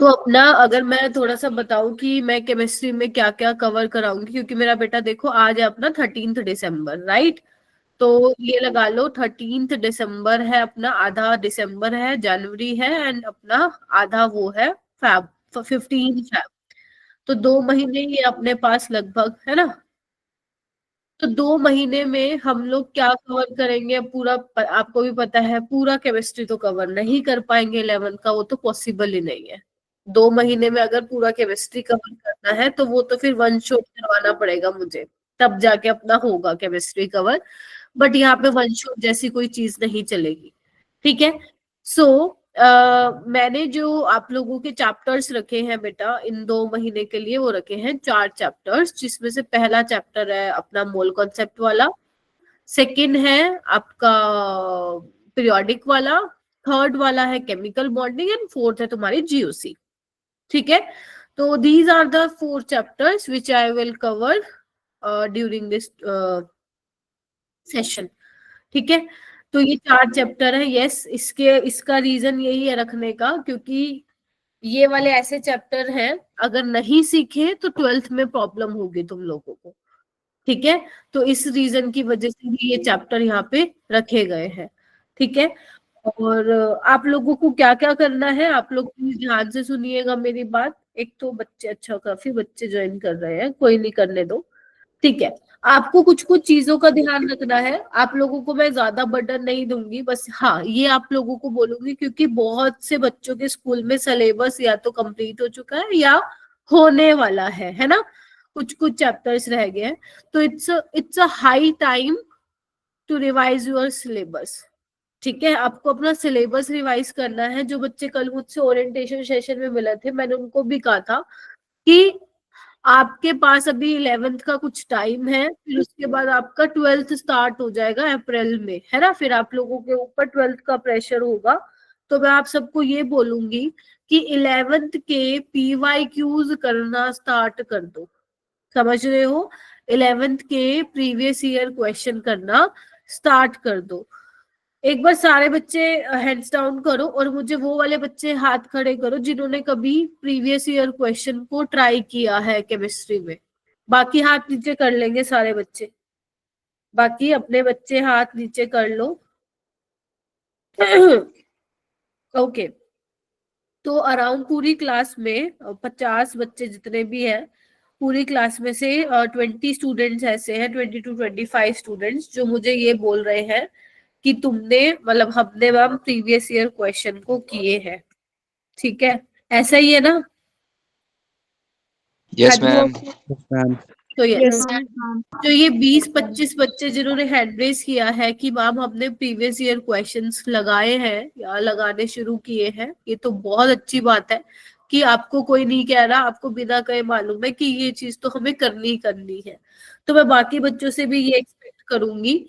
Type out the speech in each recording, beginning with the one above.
तो अपना अगर मैं थोड़ा सा बताऊं कि मैं केमिस्ट्री में क्या क्या कवर कराऊंगी, क्योंकि मेरा बेटा देखो आज है अपना 13 दिसंबर, राइट? तो ये लगा लो 13 दिसंबर है अपना, आधा दिसंबर है, जनवरी है, एंड अपना आधा वो है फैब, 15 फैब। तो 2 महीने ये अपने पास लगभग है ना। तो 2 महीने में हम लोग क्या कवर करेंगे? अब पूरा आपको भी पता है पूरा केमिस्ट्री तो कवर नहीं कर पाएंगे 11th का, वो तो पॉसिबल ही नहीं है। 2 महीने में अगर पूरा केमिस्ट्री कवर करना है तो वो तो फिर वन शॉट करवाना पड़ेगा मुझे, तब जाके अपना होगा केमिस्ट्री कवर। बट यहाँ पे वन शॉट जैसी कोई चीज नहीं चलेगी, ठीक है। सो मैंने जो आप लोगों के चैप्टर्स रखे हैं बेटा इन 2 महीने के लिए, वो रखे हैं 4 चैप्टर्स, जिसमें से पहला चैप्टर है अपना मोल कॉन्सेप्ट वाला, सेकंड है आपका पीरियोडिक वाला, थर्ड वाला है केमिकल बॉन्डिंग, एंड फोर्थ है तुम्हारी जीओसी, ठीक है। तो these are the 4 chapters which I will cover during this session, ठीक है। तो ये 4 चैप्टर है, यस। इसके इसका रीजन यही है रखने का, क्योंकि ये वाले ऐसे चैप्टर हैं अगर नहीं सीखे तो 12th में प्रॉब्लम होगी तुम लोगों को, ठीक है। तो इस रीजन की वजह से ही ये चैप्टर यहाँ पे रखे गए हैं, ठीक है। और आप लोगों को क्या क्या करना है, आप लोग प्लीज ध्यान से सुनिएगा मेरी बात। एक तो बच्चे, अच्छा काफी बच्चे ज्वाइन कर रहे हैं, कोई नहीं, करने दो, ठीक है। आपको कुछ कुछ चीजों का ध्यान रखना है, आप लोगों को मैं ज्यादा बर्डन नहीं दूंगी, बस हाँ ये आप लोगों को बोलूंगी क्योंकि बहुत से बच्चों के स्कूल में सिलेबस या तो कंप्लीट हो चुका है या होने वाला है ना। कुछ कुछ चैप्टर्स रह गए हैं, तो it's a high time to revise your syllabus, ठीक है। आपको अपना सिलेबस रिवाइज करना है। जो बच्चे कल मुझसे ओरिएंटेशन सेशन में मिले थे, मैंने उनको भी कहा था कि आपके पास अभी 11th का कुछ टाइम है, फिर उसके बाद आपका 12th स्टार्ट हो जाएगा अप्रैल में, है ना। फिर आप लोगों के ऊपर 12th का प्रेशर होगा। तो मैं आप सबको ये बोलूंगी कि 11th के PYQs करना स्टार्ट कर दो, समझ रहे हो? 11th के प्रीवियस ईयर क्वेश्चन करना स्टार्ट कर दो। एक बार सारे बच्चे हैंड्स डाउन करो और मुझे वो वाले बच्चे हाथ खड़े करो जिन्होंने कभी प्रीवियस ईयर क्वेश्चन को ट्राई किया है केमिस्ट्री में। बाकी हाथ नीचे कर लेंगे सारे बच्चे, बाकी अपने बच्चे हाथ नीचे कर लो। ओके। तो अराउंड पूरी क्लास में 50 बच्चे जितने भी हैं, पूरी क्लास में से 20 स्टूडेंट्स ऐसे हैं, 20 to 25 स्टूडेंट्स जो मुझे ये बोल रहे हैं कि तुमने मतलब हमने मैम प्रीवियस ईयर क्वेश्चन को किए हैं, ठीक है। ऐसा ही है ना? हाँ यस जी। मैम। तो यस यस, मैम। जो ये 20-25 बच्चे जिन्होंने हैंड रेज किया है कि मैम हमने प्रीवियस ईयर क्वेश्चंस लगाए हैं या लगाने शुरू किए हैं, ये तो बहुत अच्छी बात है कि आपको कोई नहीं कह रहा, आपको बिना कहे मालूम है कि ये चीज तो हमें करनी ही करनी है। तो मैं बाकी बच्चों से भी ये एक्सपेक्ट करूंगी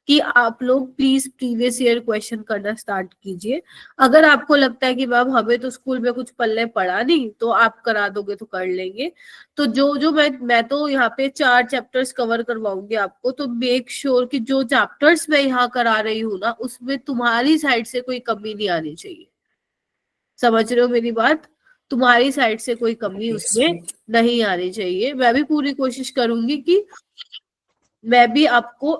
कि आप लोग प्लीज प्रीवियस ईयर क्वेश्चन करना स्टार्ट कीजिए। अगर आपको लगता है कि मैम हमें तो स्कूल में कुछ पल्ले पड़ा नहीं, तो आप करा दोगे तो कर लेंगे। तो जो जो मैं तो यहाँ पे 4 चैप्टर्स कवर करवाऊंगी आपको, तो मेक श्योर कि जो चैप्टर्स मैं यहाँ करा रही हूँ ना, उसमें तुम्हारी साइड से कोई कमी नहीं आनी चाहिए। समझ रहे हो मेरी बात? तुम्हारी साइड से कोई कमी उसमें नहीं आनी चाहिए। मैं भी पूरी कोशिश करूंगी कि मैं भी आपको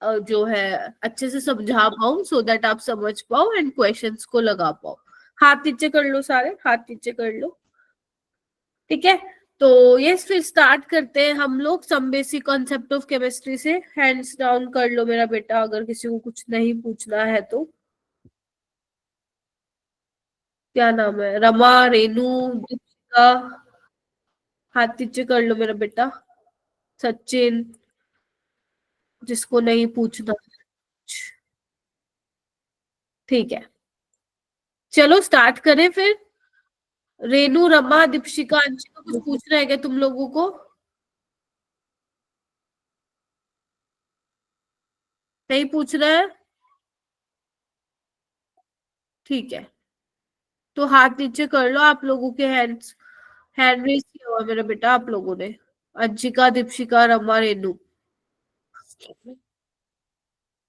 जो है अच्छे से समझा पाऊं, सो दैट आप समझ पाओ एंड क्वेश्चंस को लगा पाओ। हाथ नीचे कर लो, सारे हाथ नीचे कर लो, ठीक है। तो यस, फिर स्टार्ट करते हैं हम लोग some basic concept of chemistry से। हैंड्स डाउन कर लो मेरा बेटा अगर किसी को कुछ नहीं पूछना है तो। क्या नाम है? रमा, रेनू, दीपिका, हाथ नीचे कर लो मेरा बेटा। सचिन, जिसको नहीं पूछना, ठीक है। चलो स्टार्ट करें फिर। रेनू, रमा, दीपशिका, अंशिका, कुछ पूछना है क्या तुम लोगों को? नहीं पूछ रहा है? ठीक है, तो हाथ नीचे कर लो आप लोगों के। हैंड्स हैंड रेस किया हुआ मेरा बेटा आप लोगों ने। अंशिका, दीपशिका, रमा, रेनू।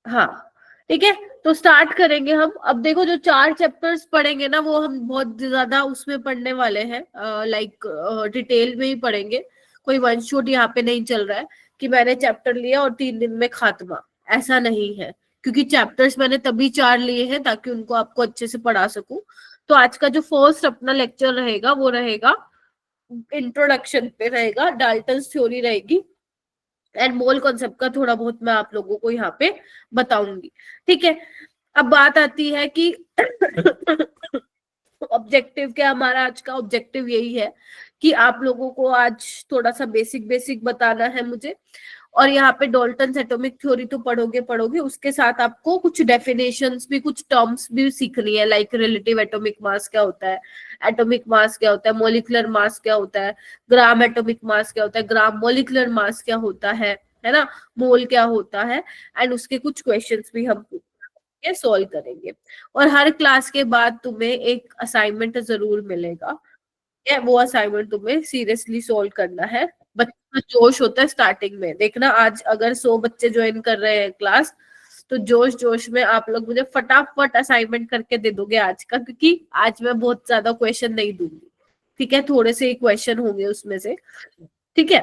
हाँ, ठीक है, तो स्टार्ट करेंगे हम। अब देखो जो 4 चैप्टर्स पढ़ेंगे ना, वो हम बहुत ज्यादा उसमें पढ़ने वाले हैं, लाइक डिटेल में ही पढ़ेंगे। कोई वन शॉट यहाँ पे नहीं चल रहा है कि मैंने चैप्टर लिया और 3 दिन में खात्मा, ऐसा नहीं है। क्योंकि चैप्टर्स मैंने तभी 4 लिए हैं ताकि उनको आपको अच्छे से पढ़ा सकूं। तो आज का जो फर्स्ट अपना लेक्चर रहेगा वो रहेगा इंट्रोडक्शन पे रहेगा, डाल्टन्स थ्योरी रहेगी, एंड मोल कॉन्सेप्ट का थोड़ा बहुत मैं आप लोगों को यहाँ पे बताऊंगी। ठीक है, अब बात आती है कि ऑब्जेक्टिव क्या, हमारा आज का ऑब्जेक्टिव यही है कि आप लोगों को आज थोड़ा सा बेसिक बेसिक बताना है मुझे। और यहाँ पे डाल्टन्स एटॉमिक थ्योरी तो पढ़ोगे पढ़ोगे, उसके साथ आपको कुछ डेफिनेशंस भी, कुछ टर्म्स भी सीखनी है, लाइक रिलेटिव एटॉमिक मास क्या होता है, एटॉमिक मास क्या होता है, मॉलिक्यूलर मास क्या होता है, ग्राम एटॉमिक मास क्या होता है, ग्राम मॉलिक्यूलर मास क्या होता है ना, मोल क्या होता है, एंड उसके कुछ क्वेश्चंस भी हम सॉल्व करेंगे। और हर क्लास के बाद तुम्हें एक असाइनमेंट जरूर मिलेगा, वो असाइनमेंट तुम्हें सीरियसली सॉल्व करना है। बच्चा जोश होता है स्टार्टिंग में, देखना आज अगर 100 बच्चे ज्वाइन कर रहे हैं क्लास, तो जोश जोश में आप लोग मुझे फटाफट असाइनमेंट करके दे दोगे आज का, क्योंकि आज मैं बहुत ज्यादा क्वेश्चन नहीं दूंगी। ठीक है, थोड़े से ही क्वेश्चन होंगे उसमें से। ठीक है,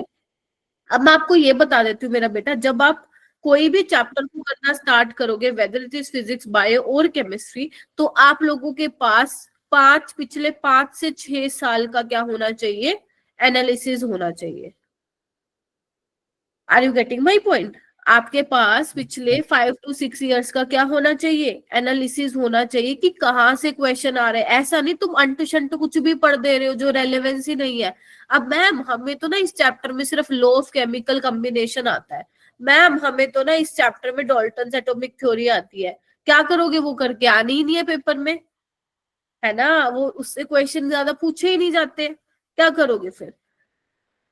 अब मैं आपको ये बता देती हूँ मेरा बेटा, जब आप कोई भी चैप्टर को करना स्टार्ट करोगे, whether it is physics, bio और केमिस्ट्री, तो आप लोगों के पास पिछले 5 से 6 साल का क्या होना चाहिए, एनालिसिस होना चाहिए। Are you getting my point? आपके पास पिछले 5 to 6 years का क्या होना चाहिए, एनालिसिस होना चाहिए कि कहाँ से क्वेश्चन आ रहे हैं। ऐसा नहीं तुम अंट शंट कुछ भी पढ़ दे रहे हो जो रेलेवेंस ही नहीं है। अब मैम हमें तो ना इस चैप्टर में सिर्फ लॉ ऑफ केमिकल कॉम्बिनेशन आता है, मैम हमें तो ना इस चैप्टर में डाल्टन्स एटॉमिक थ्योरी आती है, क्या करोगे वो करके? आनी ही नहीं है पेपर में, है ना, वो उससे क्वेश्चन ज्यादा पूछे ही नहीं जाते, क्या करोगे फिर?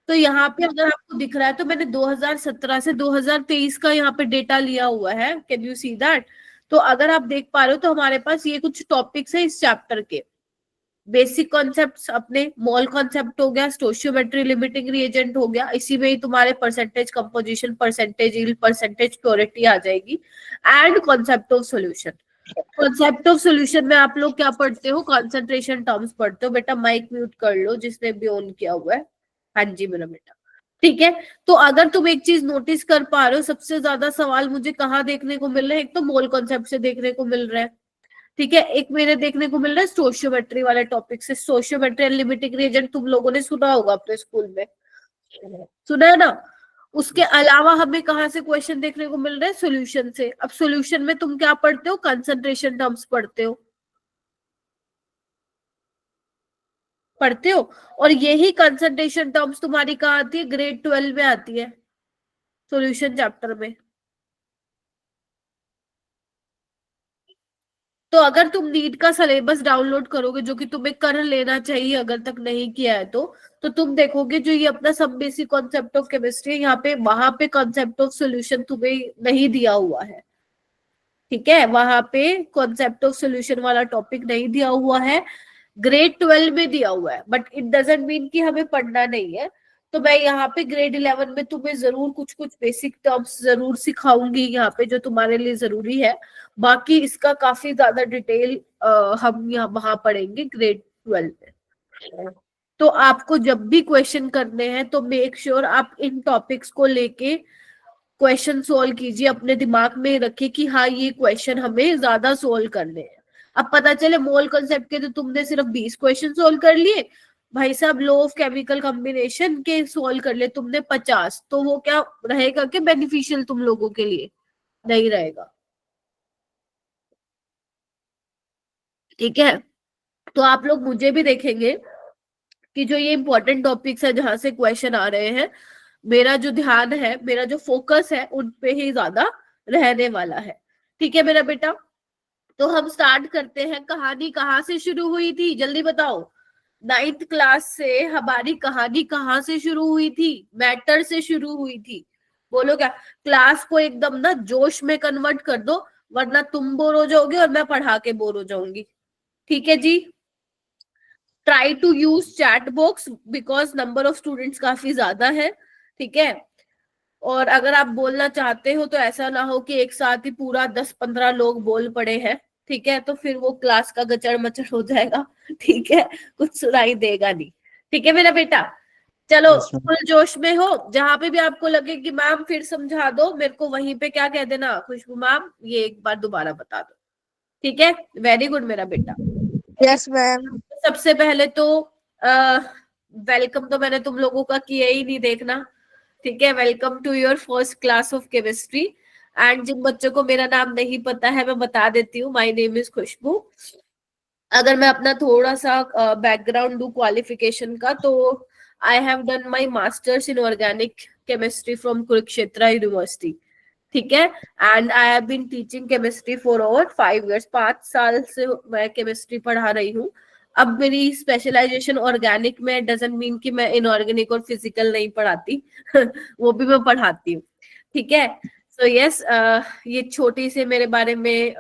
तो यहाँ पे अगर आपको दिख रहा है तो मैंने 2017 से 2023 का यहाँ पे डेटा लिया हुआ है, कैन यू सी दैट? तो अगर आप देख पा रहे हो तो हमारे पास ये कुछ टॉपिक्स है इस चैप्टर के। बेसिक कॉन्सेप्ट्स अपने, मोल कॉन्सेप्ट हो गया, स्टोशियोमेट्री लिमिटिंग रिएजेंट हो गया, इसी में ही तुम्हारे percentage composition, percentage yield, percentage purity आ जाएगी, and concept of solution. Concept of solution में आप लोग क्या पढ़ते हो, कंसंट्रेशन टर्म्स पढ़ते हो। बेटा माइक म्यूट कर लो जिसने भी ऑन किया हुआ है। हाँ जी मेरा बेटा। ठीक है, तो अगर तुम एक चीज नोटिस कर पा रहे हो, सबसे ज्यादा सवाल मुझे कहाँ देखने को मिल रहे हैं, एक तो मोल कॉन्सेप्ट से देखने को मिल रहा है, ठीक है, एक मेरे देखने को मिल रहा है स्टोशियोमेट्री वाले टॉपिक से। स्टोशियोमेट्री एंड लिमिटिंग रिएजेंट तुम लोगों ने सुना होगा अपने स्कूल में, सुना है ना? उसके अलावा हमें कहाँ से क्वेश्चन देखने को मिल रहे हैं, सोल्यूशन से। अब सोल्यूशन में तुम क्या पढ़ते हो, कंसंट्रेशन टर्म्स पढ़ते हो। और यही कंसंट्रेशन टर्म्स तुम्हारी कहाँ आती है, ग्रेड 12 में आती है, सॉल्यूशन चैप्टर में। तो अगर तुम नीट का सिलेबस डाउनलोड करोगे, जो कि तुम्हें कर लेना चाहिए अगर तक नहीं किया है तो तुम देखोगे जो ये अपना सब बेसिक कॉन्सेप्ट ऑफ केमिस्ट्री है, यहाँ पे वहां पे कॉन्सेप्ट ऑफ सॉल्यूशन तुम्हें नहीं दिया हुआ है। ठीक है, वहां पे कॉन्सेप्ट ऑफ सॉल्यूशन वाला टॉपिक नहीं दिया हुआ है, ग्रेड 12 में दिया हुआ है, बट इट डजेंट मीन कि हमें पढ़ना नहीं है। तो मैं यहाँ पे ग्रेड 11 में तुम्हें जरूर कुछ कुछ बेसिक टर्म्स जरूर सिखाऊंगी यहाँ पे, जो तुम्हारे लिए जरूरी है। बाकी इसका काफी ज्यादा डिटेल हम यहाँ वहां पढ़ेंगे ग्रेड 12 में। तो आपको जब भी क्वेश्चन करने हैं तो मेक श्योर आप इन टॉपिक्स को लेके क्वेश्चन सोल्व कीजिए, अपने दिमाग में रखिए कि हाँ ये क्वेश्चन हमें ज्यादा सोल्व करने हैं। अब पता चले मोल कॉन्सेप्ट के तो तुमने सिर्फ 20 क्वेश्चन सोल्व कर लिए, भाई साहब लॉ ऑफ केमिकल कॉम्बिनेशन के सोल्व कर ले तुमने 50, तो वो क्या रहेगा कि बेनिफिशियल तुम लोगों के लिए? नहीं रहेगा। ठीक है, तो आप लोग मुझे भी देखेंगे कि जो ये इंपॉर्टेंट टॉपिक्स है जहां से क्वेश्चन आ रहे हैं, मेरा जो ध्यान है, मेरा जो फोकस है उन पे ही ज्यादा रहने वाला है। ठीक है मेरा बेटा, तो हम स्टार्ट करते हैं। कहानी कहाँ से शुरू हुई थी, जल्दी बताओ। 9th क्लास से हमारी कहानी कहाँ से शुरू हुई थी, मैटर से शुरू हुई थी। बोलो क्या? क्लास को एकदम ना जोश में कन्वर्ट कर दो, वरना तुम बोर हो जाओगे और मैं पढ़ा के बोर हो जाऊंगी। ठीक है जी, try to use chat box because number of students काफी ज्यादा है। ठीक है, और अगर आप बोलना चाहते हो तो ऐसा ना हो कि एक साथ ही पूरा 10-15 लोग बोल पड़े हैं, ठीक है, तो फिर वो क्लास का गचड़ मचड़ हो जाएगा, ठीक है, कुछ सुनाई देगा नहीं, ठीक है मेरा बेटा। चलो यस मैम। फुल जोश में हो, जहां पे भी आपको लगे कि मैम फिर समझा दो मेरे को, वहीं पे क्या कह देना, खुशबू मैम ये एक बार दोबारा बता दो, ठीक है। वेरी गुड मेरा बेटा। Yes ma'am. सबसे पहले तो वेलकम तो मैंने तुम लोगों का किया ही नहीं, देखना, ठीक है। Welcome to your first class of chemistry. And जिन बच्चों को मेरा नाम नहीं पता है मैं बता देती हूँ, माय नेम इज खुशबू। अगर मैं अपना थोड़ा सा बैकग्राउंड दूं क्वालिफिकेशन का, तो I have done my masters in organic chemistry from Kurukshetra university, ठीक है। And I have been teaching chemistry for over 5 years, 5 साल से मैं केमिस्ट्री पढ़ा रही हूँ। अब मेरी स्पेशलाइजेशन ऑर्गेनिक में, डजंट मीन कि मैं इनऑर्गेनिक और फिजिकल नहीं पढ़ाती वो भी मैं पढ़ाती हूँ, ठीक है। सो यस, ये छोटी से मेरे बारे में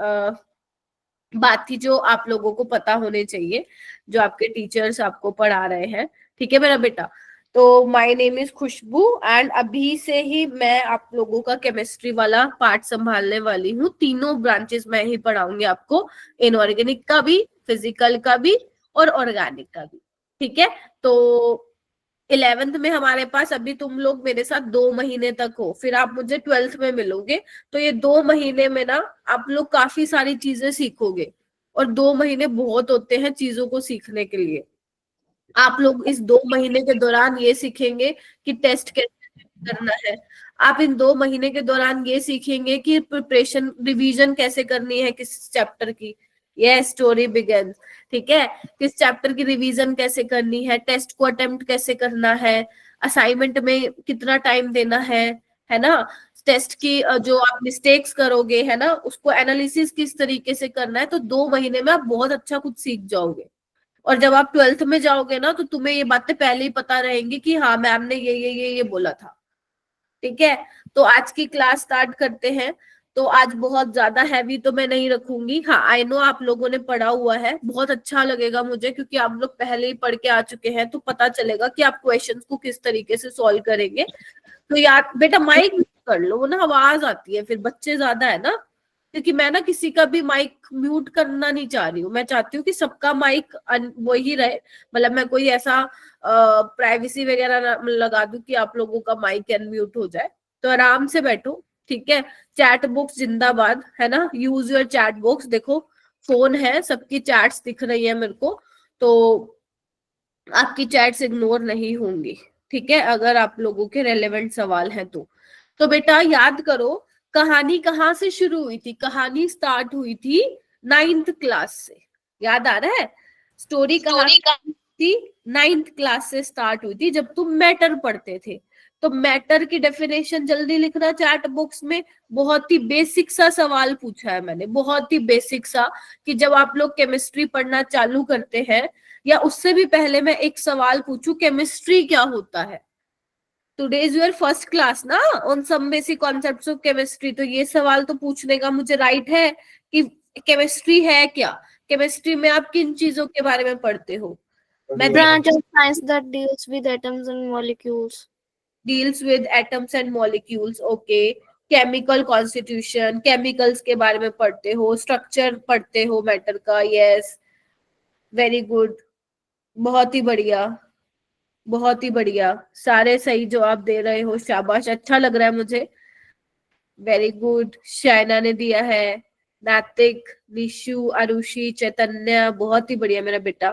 बात थी जो आप लोगों को पता होने चाहिए, जो आपके टीचर्स आपको पढ़ा रहे हैं, ठीक है मेरा बेटा। तो my name is Khushboo and अभी से ही मैं आप लोगों का केमिस्ट्री वाला पार्ट संभालने वाली हूँ। तीनों ब्रांचेस मैं ही पढ़ाऊंगी आपको, इनऑर्गेनिक का भी, फिजिकल का भी और ऑर्गेनिक का भी, ठीक है। तो 11th में हमारे पास, अभी तुम लोग मेरे साथ 2 महीने तक हो, फिर आप मुझे 12th में मिलोगे। तो ये 2 महीने में ना आप लोग काफी सारी चीजें सीखोगे, और 2 महीने बहुत होते हैं चीजों को सीखने के लिए। आप लोग इस 2 महीने के दौरान ये सीखेंगे कि टेस्ट कैसे करना है, आप इन 2 महीने के दौरान ये सीखेंगे कि प्रिपरेशन, रिवीजन कैसे करनी है किस चैप्टर की, ये स्टोरी बिगिंस, ठीक है, किस चैप्टर की रिवीजन कैसे करनी है, टेस्ट को अटेम्प्ट कैसे करना है, असाइनमेंट में कितना टाइम देना है ना, टेस्ट की जो आप मिस्टेक्स करोगे, है ना, उसको एनालिसिस किस तरीके से करना है। तो 2 महीने में आप बहुत अच्छा कुछ सीख जाओगे, और जब आप 12th में जाओगे ना तो तुम्हें ये बातें पहले ही पता रहेंगी कि हाँ मैम ने ये बोला था, ठीक है। तो आज की क्लास स्टार्ट करते हैं। तो आज बहुत ज्यादा हैवी तो मैं नहीं रखूंगी, हाँ आई नो आप लोगों ने पढ़ा हुआ है, बहुत अच्छा लगेगा मुझे क्योंकि आप लोग पहले ही पढ़ के आ चुके हैं, तो पता चलेगा कि आप क्वेश्चंस को किस तरीके से सॉल्व करेंगे। तो यार बेटा माइक कर लो ना, आवाज आती है फिर, बच्चे ज्यादा है ना, क्योंकि मैं ना किसी का भी माइक म्यूट करना नहीं चाह रही हूँ, मैं चाहती हूँ कि सबका माइक वही रहे, मतलब मैं कोई ऐसा प्राइवेसी वगैरह लगा दूं कि आप लोगों का माइक अनम्यूट हो जाए। तो आराम से बैठो, ठीक है। चैट बॉक्स जिंदाबाद, है ना, यूज योर चैट बॉक्स। देखो फोन है, सबकी चैट्स दिख रही है मेरे को, तो आपकी चैट्स इग्नोर नहीं होंगी, ठीक है, अगर आप लोगों के रेलेवेंट सवाल हैं तो बेटा याद करो, कहानी कहाँ से शुरू हुई थी, कहानी स्टार्ट हुई थी 9th क्लास से, याद आ रहा है, स्टोरी कहाँ थी, 9th क्लास से स्टार्ट हुई थी जब तुम मैटर पढ़ते थे। तो मैटर की डेफिनेशन जल्दी लिखना चैट बॉक्स में। बहुत ही बेसिक सा सवाल पूछा है मैंने, बहुत ही बेसिक सा, कि जब आप लोग केमिस्ट्री पढ़ना चालू करते हैं या उससे भी पहले मैं एक सवाल पूछूं, केमिस्ट्री क्या होता है। Today is your first class ना on some basic concepts of chemistry, तो ये सवाल तो पूछने का मुझे राइट है कि केमिस्ट्री है क्या, केमिस्ट्री में आप किन चीजों के बारे में पढ़ते हो। मैं Branch of science that deals with atoms and molecules. Deals with atoms and molecules, okay. Chemical constitution, chemicals के बारे में पढ़ते हो, स्ट्रक्चर पढ़ते हो मैटर का, यस वेरी गुड, बहुत ही बढ़िया, बहुत ही बढ़िया, सारे सही जवाब दे रहे हो, शाबाश, अच्छा लग रहा है मुझे, वेरी गुड। शायना ने दिया है, नातिक, निशु, आरुषि, चैतन्य, बहुत ही बढ़िया मेरा बेटा,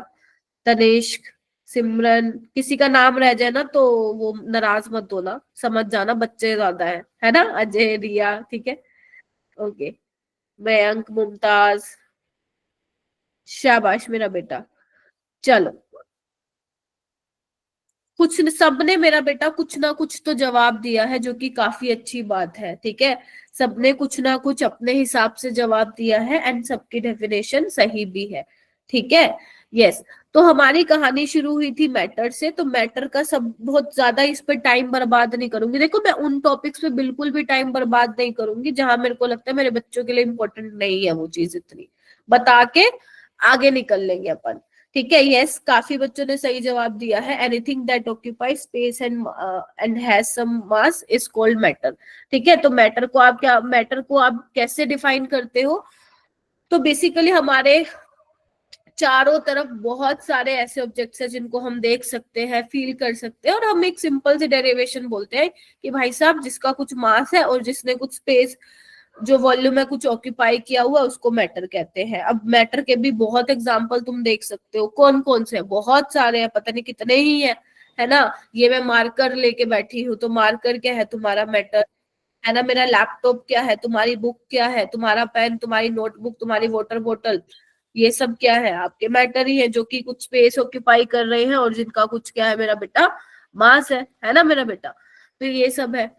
तनिष्क, सिमरन, किसी का नाम रह जाए ना तो वो नाराज मत होना, समझ जाना बच्चे ज्यादा है ना, अजय, रिया, ठीक है, ओके। मयंक, मुमताज, शाबाश मेरा बेटा। चलो कुछ सबने मेरा बेटा कुछ ना कुछ तो जवाब दिया है, जो कि काफी अच्छी बात है, ठीक है। सबने कुछ ना कुछ अपने हिसाब से जवाब दिया है एंड सबकी डेफिनेशन सही भी है, ठीक है, यस। तो हमारी कहानी शुरू हुई थी मैटर से, तो मैटर का सब बहुत ज्यादा इस पे टाइम बर्बाद नहीं करूंगी। देखो मैं उन टॉपिक्स पे बिल्कुल भी टाइम बर्बाद नहीं करूंगी जहां मेरे को लगता है मेरे बच्चों के लिए इंपॉर्टेंट नहीं है वो चीज, इतनी बता के आगे निकल लेंगे अपन, ठीक है, यस, काफी बच्चों ने सही जवाब दिया है। Anything that occupy space and has some mass is called matter. ठीक है, तो मैटर को आप कैसे डिफाइन करते हो? तो बेसिकली हमारे चारों तरफ बहुत सारे ऐसे ऑब्जेक्ट्स हैं जिनको हम देख सकते हैं, फील कर सकते हैं, और हम एक सिंपल सी डेरिवेशन बोलते हैं कि भाई साहब जिसका कुछ मास है और जिसने कुछ स्पेस, जो वॉल्यूम है, कुछ ऑक्यूपाई किया हुआ, उसको मैटर कहते हैं। अब मैटर के भी बहुत एग्जांपल तुम देख सकते हो। कौन कौन से? बहुत सारे हैं, पता नहीं कितने ही है ना। ये मैं मार्कर लेके बैठी हूँ, तो मार्कर क्या है? तुम्हारा मैटर है ना। मेरा लैपटॉप क्या है? तुम्हारी बुक क्या है? तुम्हारा पेन, तुम्हारी नोटबुक, तुम्हारी वाटर बोतल, ये सब क्या है? आपके मैटर ही है, जो कि कुछ स्पेस ऑक्यूपाई कर रहे हैं और जिनका कुछ क्या है मेरा बेटा? मास है ना मेरा बेटा। तो ये सब है।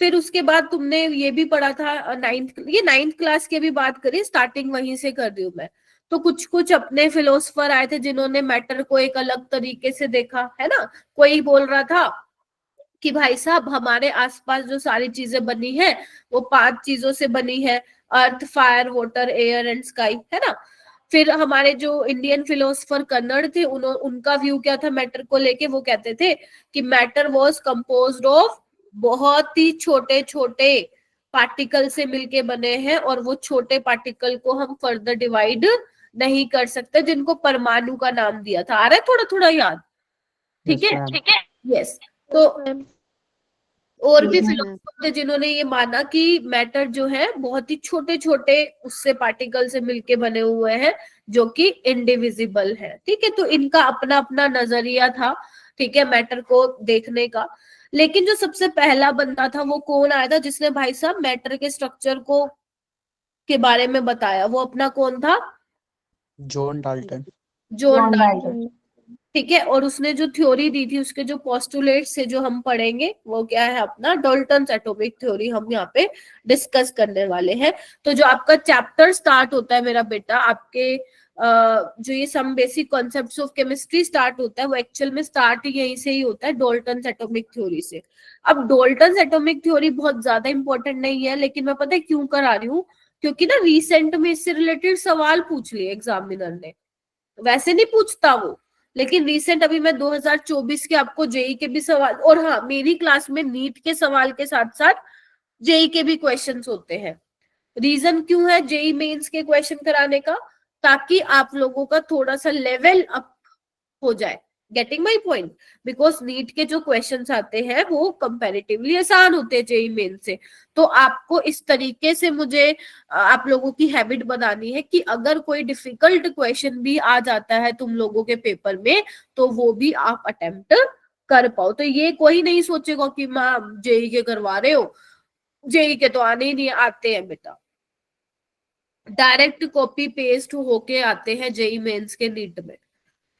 फिर उसके बाद तुमने ये भी पढ़ा था नाइन्थ क्लास की भी बात करी, स्टार्टिंग वहीं से कर रही हूँ मैं। तो कुछ कुछ अपने फिलोसफर आए थे जिन्होंने मैटर को एक अलग तरीके से देखा, है ना। कोई बोल रहा था कि भाई साहब हमारे आसपास जो सारी चीजें बनी है वो 5 चीजों से बनी है, earth, fire, water, air and sky, है ना। फिर हमारे जो इंडियन फिलोसफर कन्नड़ थे, उनका व्यू क्या था मैटर को लेके? वो कहते थे कि मैटर वॉज कंपोज्ड ऑफ बहुत ही छोटे छोटे पार्टिकल से मिलके बने हैं, और वो छोटे पार्टिकल को हम फर्दर डिवाइड नहीं कर सकते, जिनको परमाणु का नाम दिया था। आ रहा है थोड़ा थोड़ा याद? ठीक है, ठीक है, यस। तो और भी फिलोसफर थे जिन्होंने ये माना कि मैटर जो है बहुत ही छोटे छोटे उससे पार्टिकल से मिलके बने हुए हैं, जो कि इनडिविजिबल है। ठीक है, तो इनका अपना अपना नजरिया था, ठीक है, मैटर को देखने का। लेकिन जो सबसे पहला बंदा था वो कौन आया था जिसने भाई साहब मैटर के स्ट्रक्चर को के बारे में बताया? वो अपना कौन था? John Dalton. John Dalton. ठीक है, और उसने जो थ्योरी दी थी, उसके जो पोस्टुलेट्स है जो हम पढ़ेंगे, वो क्या है? अपना डाल्टन्स एटॉमिक थ्योरी हम यहाँ पे डिस्कस करने वाले हैं। तो जो आपका चैप्टर स्टार्ट होता है मेरा बेटा, आपके जो ये some basic concepts of chemistry start होता है, वो एक्चुअल में स्टार्ट यहीं से ही होता है, डाल्टन्स एटॉमिक थ्योरी से। अब डाल्टन्स एटॉमिक थ्योरी बहुत ज्यादा इंपॉर्टेंट नहीं है, लेकिन मैं पता है क्यों करा रही हूँ? क्योंकि ना रिसेंट में इससे रिलेटेड सवाल पूछ लिए एग्जामिनर ने। वैसे नहीं पूछता वो, लेकिन रिसेंट अभी मैं 2024 के आपको जेई के भी सवाल, और हाँ मेरी क्लास में नीट के सवाल के साथ साथ जेई के भी क्वेश्चंस होते हैं। रीजन क्यों है जेई मेंस के क्वेश्चन कराने का? ताकि आप लोगों का थोड़ा सा लेवल अप हो जाए। Getting my point? Because NEET के जो क्वेश्चंस आते हैं वो कंपैरेटिवली आसान होते हैं जेई मेन से। तो आपको इस तरीके से मुझे आप लोगों की हैबिट बनानी है कि अगर कोई डिफिकल्ट क्वेश्चन भी आ जाता है तुम लोगों के पेपर में, तो वो भी आप अटेम्प्ट कर पाओ। तो ये कोई नहीं सोचेगा कि माँ जेई के करवा रहे हो, जेई के तो आने ही नहीं आते हैं बेटा, डायरेक्ट कॉपी पेस्ट होके आते हैं जेई मेंस के नीट में।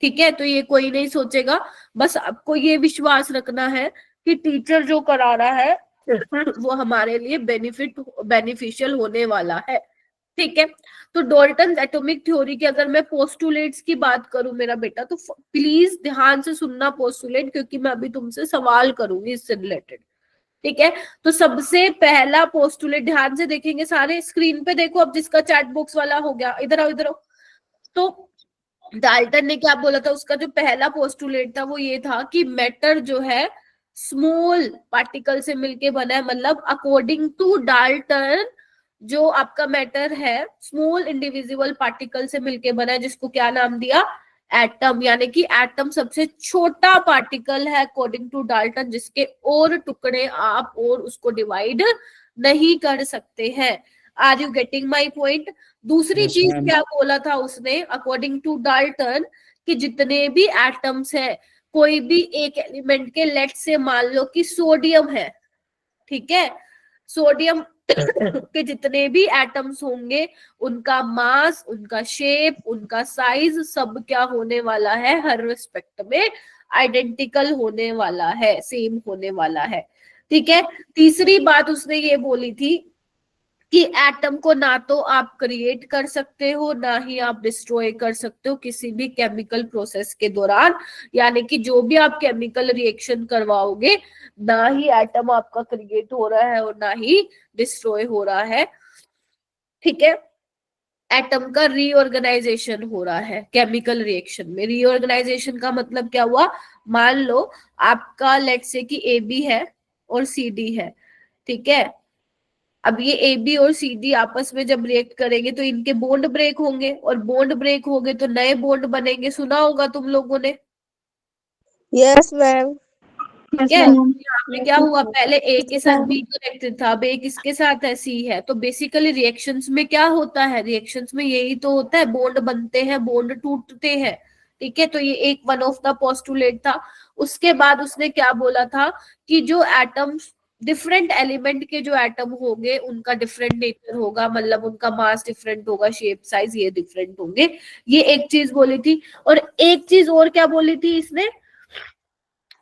ठीक है, तो ये कोई नहीं सोचेगा। बस आपको ये विश्वास रखना है कि टीचर जो करा रहा है वो हमारे लिए बेनिफिशियल होने वाला है। ठीक है, तो डाल्टन एटॉमिक थ्योरी की अगर मैं पोस्टुलेट्स की बात करूं मेरा बेटा, तो प्लीज ध्यान से सुनना पोस्टुलेट, क्योंकि मैं अभी तुमसे सवाल करूंगी इससे रिलेटेड। ठीक है, तो सबसे पहला पोस्टुलेट ध्यान से देखेंगे सारे, स्क्रीन पे देखो अब, जिसका चैट बॉक्स वाला हो गया, इधर आओ इधर आओ। तो डाल्टन ने क्या बोला था? उसका जो पहला पोस्टुलेट था वो ये था कि मैटर जो है स्मॉल पार्टिकल से मिलके बना है। मतलब अकॉर्डिंग टू डाल्टन जो आपका मैटर है स्मॉल इंडिविजुअल पार्टिकल से मिलके बना है, जिसको क्या नाम दिया? एटम। यानी कि एटम सबसे छोटा पार्टिकल है अकॉर्डिंग टू डाल्टन, जिसके और टुकड़े आप और उसको डिवाइड नहीं कर सकते हैं। Are you getting my point? दूसरी चीज क्या बोला था उसने अकॉर्डिंग टू डाल्टन? कि जितने भी एटम्स है कोई भी एक एलिमेंट के, लेट से मान लो कि सोडियम है, ठीक है, सोडियम के जितने भी एटम्स होंगे उनका मास, उनका शेप, उनका साइज सब क्या होने वाला है? हर रिस्पेक्ट में आइडेंटिकल होने वाला है, सेम होने वाला है। ठीक है, तीसरी बात उसने ये बोली थी कि एटम को ना तो आप क्रिएट कर सकते हो ना ही आप डिस्ट्रॉय कर सकते हो किसी भी केमिकल प्रोसेस के दौरान। यानी कि जो भी आप केमिकल रिएक्शन करवाओगे, ना ही एटम आपका क्रिएट हो रहा है और ना ही डिस्ट्रॉय हो रहा है। ठीक है, एटम का रीऑर्गेनाइजेशन हो रहा है केमिकल रिएक्शन में। रीऑर्गेनाइजेशन का मतलब क्या हुआ, मान लो आपका लेट्स से कि ए बी है और सी डी है, ठीक है। अब ये ए बी और सी डी आपस में जब रिएक्ट करेंगे तो इनके बॉन्ड ब्रेक होंगे, और बॉन्ड ब्रेक होंगे तो नए बॉन्ड बनेंगे, सुना होगा तुम लोगों ने। Yes, ma'am. ठीक है, यहाँ पे क्या हुआ, पहले ए के साथ बी कनेक्टेड था, अब ए किसके साथ है, सी है। तो बेसिकली रिएक्शंस में क्या होता है, रिएक्शंस में यही तो होता है, बॉन्ड बनते हैं, बॉन्ड टूटते हैं। ठीक है, तो ये एक वन ऑफ द पोस्टुलेट था। उसके बाद उसने क्या बोला था कि जो एटम्स, डिफरेंट एलिमेंट के जो एटम होंगे उनका डिफरेंट नेचर होगा, मतलब उनका मास डिफरेंट होगा, शेप साइज ये डिफरेंट होंगे। ये एक चीज बोली थी। और एक चीज और क्या बोली थी इसने,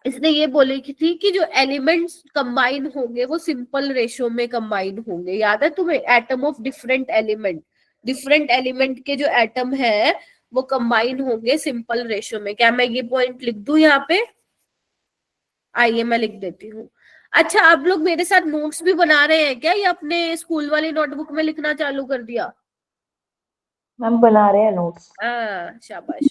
इसने ये बोली थी कि जो एलिमेंट्स कंबाइन होंगे वो सिंपल रेशो में कंबाइन होंगे। याद है तुम्हें, atom of different element, different element के जो एटम है वो कंबाइन होंगे सिंपल रेशो में। क्या मैं ये पॉइंट लिख दूं यहाँ पे, आइए मैं लिख देती हूँ। अच्छा, आप लोग मेरे साथ नोट्स भी बना रहे हैं क्या, या अपने स्कूल वाली नोटबुक में लिखना चालू कर दिया। मैम बना रहे हैं नोट्स। हाँ शाबाश।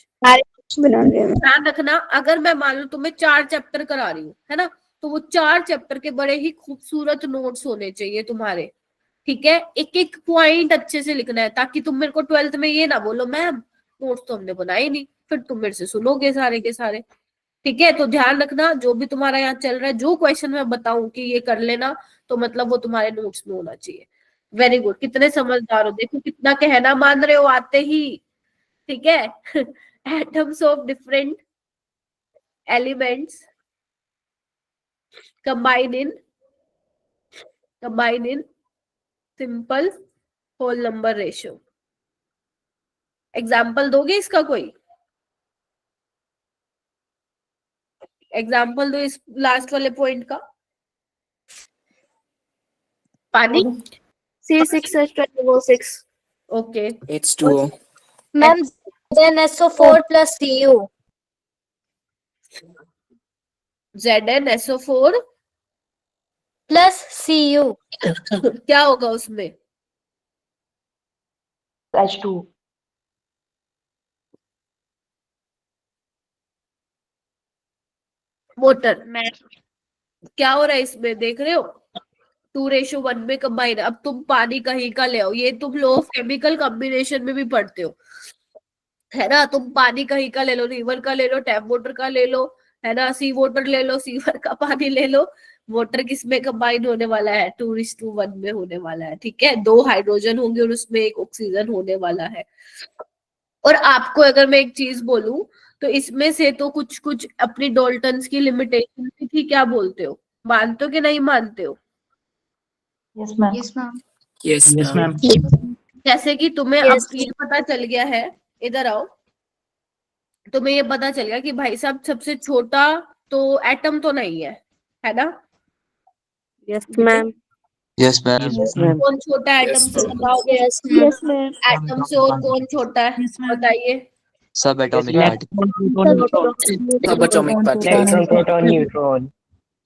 बना रहे हैं। ध्यान रखना, अगर मैं मान लो तुम्हें 4 चैप्टर करा रही हूँ, है ना, तो वो 4 चैप्टर के बड़े ही खूबसूरत नोट्स होने चाहिए तुम्हारे। ठीक है, एक एक पॉइंट अच्छे से लिखना है, ताकि तुम मेरे को 12th में ये ना बोलो मैम नोट्स तो हमने बनाए नहीं, फिर तुम मेरे से सुनोगे सारे के सारे। ठीक है, तो ध्यान रखना, जो भी तुम्हारा यहाँ चल रहा है, जो क्वेश्चन मैं बताऊं कि ये कर लेना, तो मतलब वो तुम्हारे नोट्स में होना चाहिए। वेरी गुड, कितने समझदार हो, देखो कितना कहना मान रहे हो आते ही। ठीक है atoms of different elements combine in simple whole number ratio। Example दोगे इसका, कोई एग्जाम्पल दो इस लास्ट वाले पॉइंट का। पानी C6H12O6. Okay, H2O ma'am then SO4 plus Cu ZnSO4 plus Cu क्या होगा उसमें, H2 मोटर। क्या हो रहा है इसमें, देख रहे हो, 2:1 में कंबाइन। अब तुम पानी कहीं का ले आओ, ये तुम लो केमिकल कॉम्बिनेशन में भी पढ़ते हो, है ना। तुम पानी कहीं का ले लो, रिवर का ले लो, टैप वाटर का ले लो, है ना, सी वाटर ले लो, सीवर का पानी ले लो। वाटर किस में कंबाइन होने वाला है, 2:1 में होने वाला है। ठीक है, 2 हाइड्रोजन होंगे और उसमें 1 ऑक्सीजन होने वाला है। और आपको अगर मैं एक चीज बोलूं, तो इसमें से तो कुछ कुछ अपनी डॉल्टन्स की लिमिटेशन भी थी, क्या बोलते हो, मानते हो कि नहीं मानते हो। Yes ma'am. yes ma'am yes ma'am जैसे कि तुम्हें Yes. अब ये पता चल गया है, इधर आओ, तुम्हें ये पता चल गया कि भाई साहब सबसे छोटा तो एटम तो नहीं है ना। Yes, ma'am. yes ma'am yes ma'am. कौन छोटा एटम Yes, से बताओगे, Yes, yes, ma'am. एटम से और कौन छोटा है बताइए। सब atomic Subatomic electron proton neutron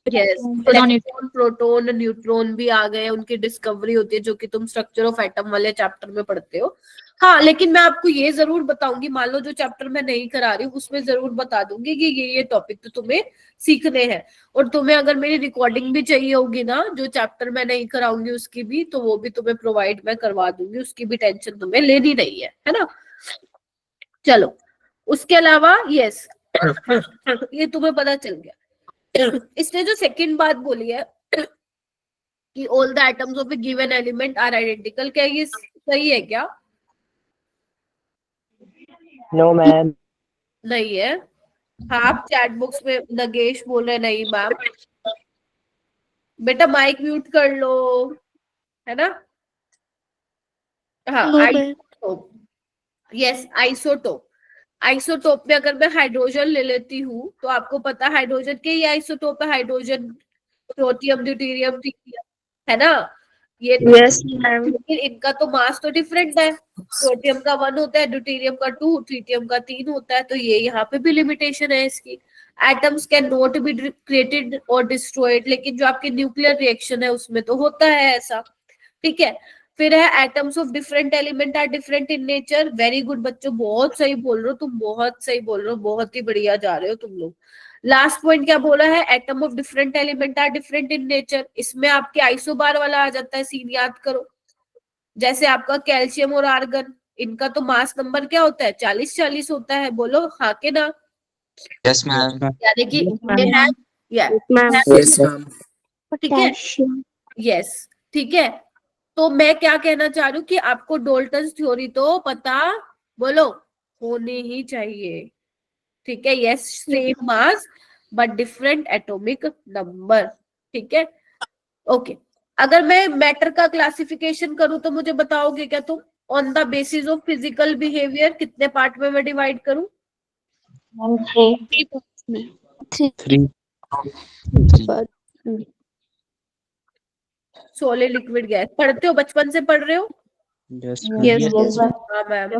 yes, electron proton neutron भी आ गए, उनकी डिस्कवरी होती है, जो कि तुम स्ट्रक्चर ऑफ एटम वाले चैप्टर में पढ़ते हो। हाँ, लेकिन मैं आपको ये जरूर बताऊंगी, मान लो जो चैप्टर मैं नहीं करा रही हूँ उसमें जरूर बता दूंगी कि ये टॉपिक तो तुम्हें सीखने हैं। और तुम्हें अगर मेरी रिकॉर्डिंग भी चाहिए होगी ना, जो चैप्टर मैं नहीं कराऊंगी उसकी भी, तो वो भी तुम्हें प्रोवाइड मैं करवा दूंगी, उसकी भी टेंशन तुम्हें लेनी नहीं है ना। चलो, उसके अलावा यस ये तुम्हें पता चल गया। इसने जो सेकंड बात बोली है कि all the atoms of a given element are identical, क्या ये सही है क्या, नो मैम नहीं है। हाँ, आप चैट बॉक्स में नगेश बोल रहे नहीं मैम, बेटा माइक म्यूट कर लो, है ना। हाँ, No, ma'am. Isotope, yes isotope. Isotope में अगर मैं हाइड्रोजन ले लेती हूँ तो आपको पता है हाइड्रोजन के ये आइसोटोप है, हाइड्रोजन, प्रोटियम, ड्यूटेरियम, ट्रिटियम, है ना। ये Yes, ma'am. लेकिन इनका तो मास तो डिफरेंट है, प्रोटियम का 1 होता है, ड्यूटेरियम का 2, ट्रिटियम का 3 होता है। तो ये यहाँ पे भी लिमिटेशन है इसकी। Atoms can not be created और डिस्ट्रॉयड, लेकिन जो आपके न्यूक्लियर रिएक्शन है उसमें तो होता है ऐसा। ठीक है, फिर है atoms of different element are different in nature. Very good बच्चों, बहुत सही बोल रहे हो तुम, बहुत सही बोल रहे हो, बहुत ही बढ़िया जा रहे हो तुम लोग। लास्ट पॉइंट क्या बोला है? Atom of different element are different in nature. इसमें आपके आइसोबार वाला आ जाता है, सीन याद करो। जैसे आपका कैल्शियम और आर्गन, इनका तो मास नंबर क्या होता है? 40-40 होता है। बोलो हाँ के ना? Yes, ma'am. यानी कि Yes, ma'am. ठीक है, यस, ठीक है। तो मैं क्या कहना चाह रही हूँ कि आपको डोल्टन थ्योरी तो पता, बोलो, होनी ही चाहिए। ठीक है, yes, same mass but different atomic number. ठीक है, ओके। अगर मैं मैटर का क्लासिफिकेशन करूं तो मुझे बताओगे क्या तुम? On the basis of physical behaviour कितने पार्ट में मैं डिवाइड करूं? मैम 3। 3. सोलिड, लिक्विड, गैस पढ़ते हो, बचपन से पढ़ रहे हो? Yes, yes ma'am. मैम। हाँ मैम,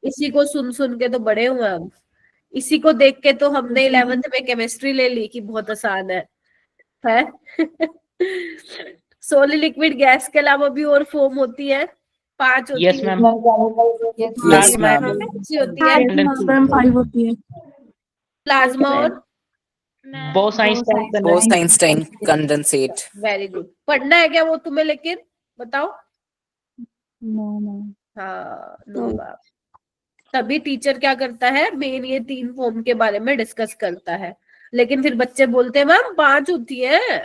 इसी को सुन सुन के तो बड़े हुए हम। इसी को देख के तो हमने 11th में केमिस्ट्री ले ली कि बहुत आसान है? सोलिड, लिक्विड, गैस के अलावा भी और फॉर्म होती है, 5 होती Yes, है। ma'am. Yes, ma'am. कौन सी होती है? मैम 5 होती है। प्लाज्मा और Bose-Einstein condensate. Very good. पढ़ना है क्या वो तुम्हें, लेकिन बताओ? No ma'am. हाँ, नो मैम। तभी टीचर क्या करता है, मेन ये 3 फॉर्म के बारे में डिस्कस करता है। लेकिन फिर बच्चे बोलते हैं मैम 5 होती है।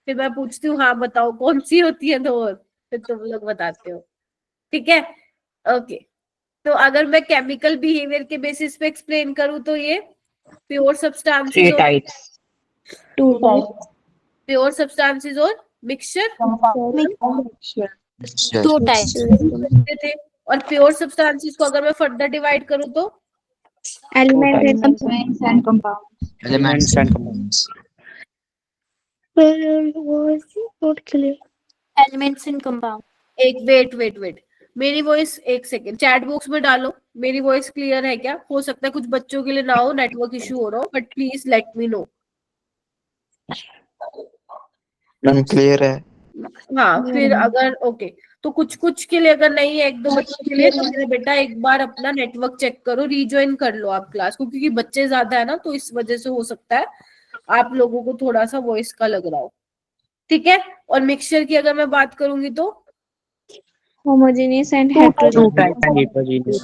फिर मैं पूछती हूँ हाँ बताओ कौन सी होती है 2 और, फिर तुम लोग बताते हो। ठीक है, ओके। तो अगर मैं केमिकल बिहेवियर के बेसिस पे एक्सप्लेन करूँ तो ये प्योर 3 सब्सटेंसेस और types. 2 टाइप्स। प्योर सब्सटेंसेस और मिक्सचर Sure. 2 types. थे। और प्योर सब्सटेंसेस को अगर मैं फर्दर डिवाइड करूँ तो elements and compounds. Elements and compounds. Elements in compound. एक वेट, मेरी वॉइस, एक सेकेंड, चैट बॉक्स में डालो। मेरी वॉइस क्लियर है क्या? हो सकता है कुछ बच्चों के लिए ना हो, नेटवर्क इशू हो रहा हो, but please let me know. Ma'am, clear है. हाँ, फिर अगर ओके, तो कुछ कुछ के लिए अगर नहीं है, 1-2 बच्चों के लिए, तो मेरा बेटा एक बार अपना नेटवर्क चेक करो, रीज्वाइन कर लो आप क्लास को, क्योंकि बच्चे ज्यादा है ना, तो इस वजह से हो सकता है आप लोगों को थोड़ा सा वॉइस का लग रहा हो। ठीक है, और मिक्सचर की अगर मैं बात करूंगी तो homogeneous and 2 heterogeneous. types and heterogeneous.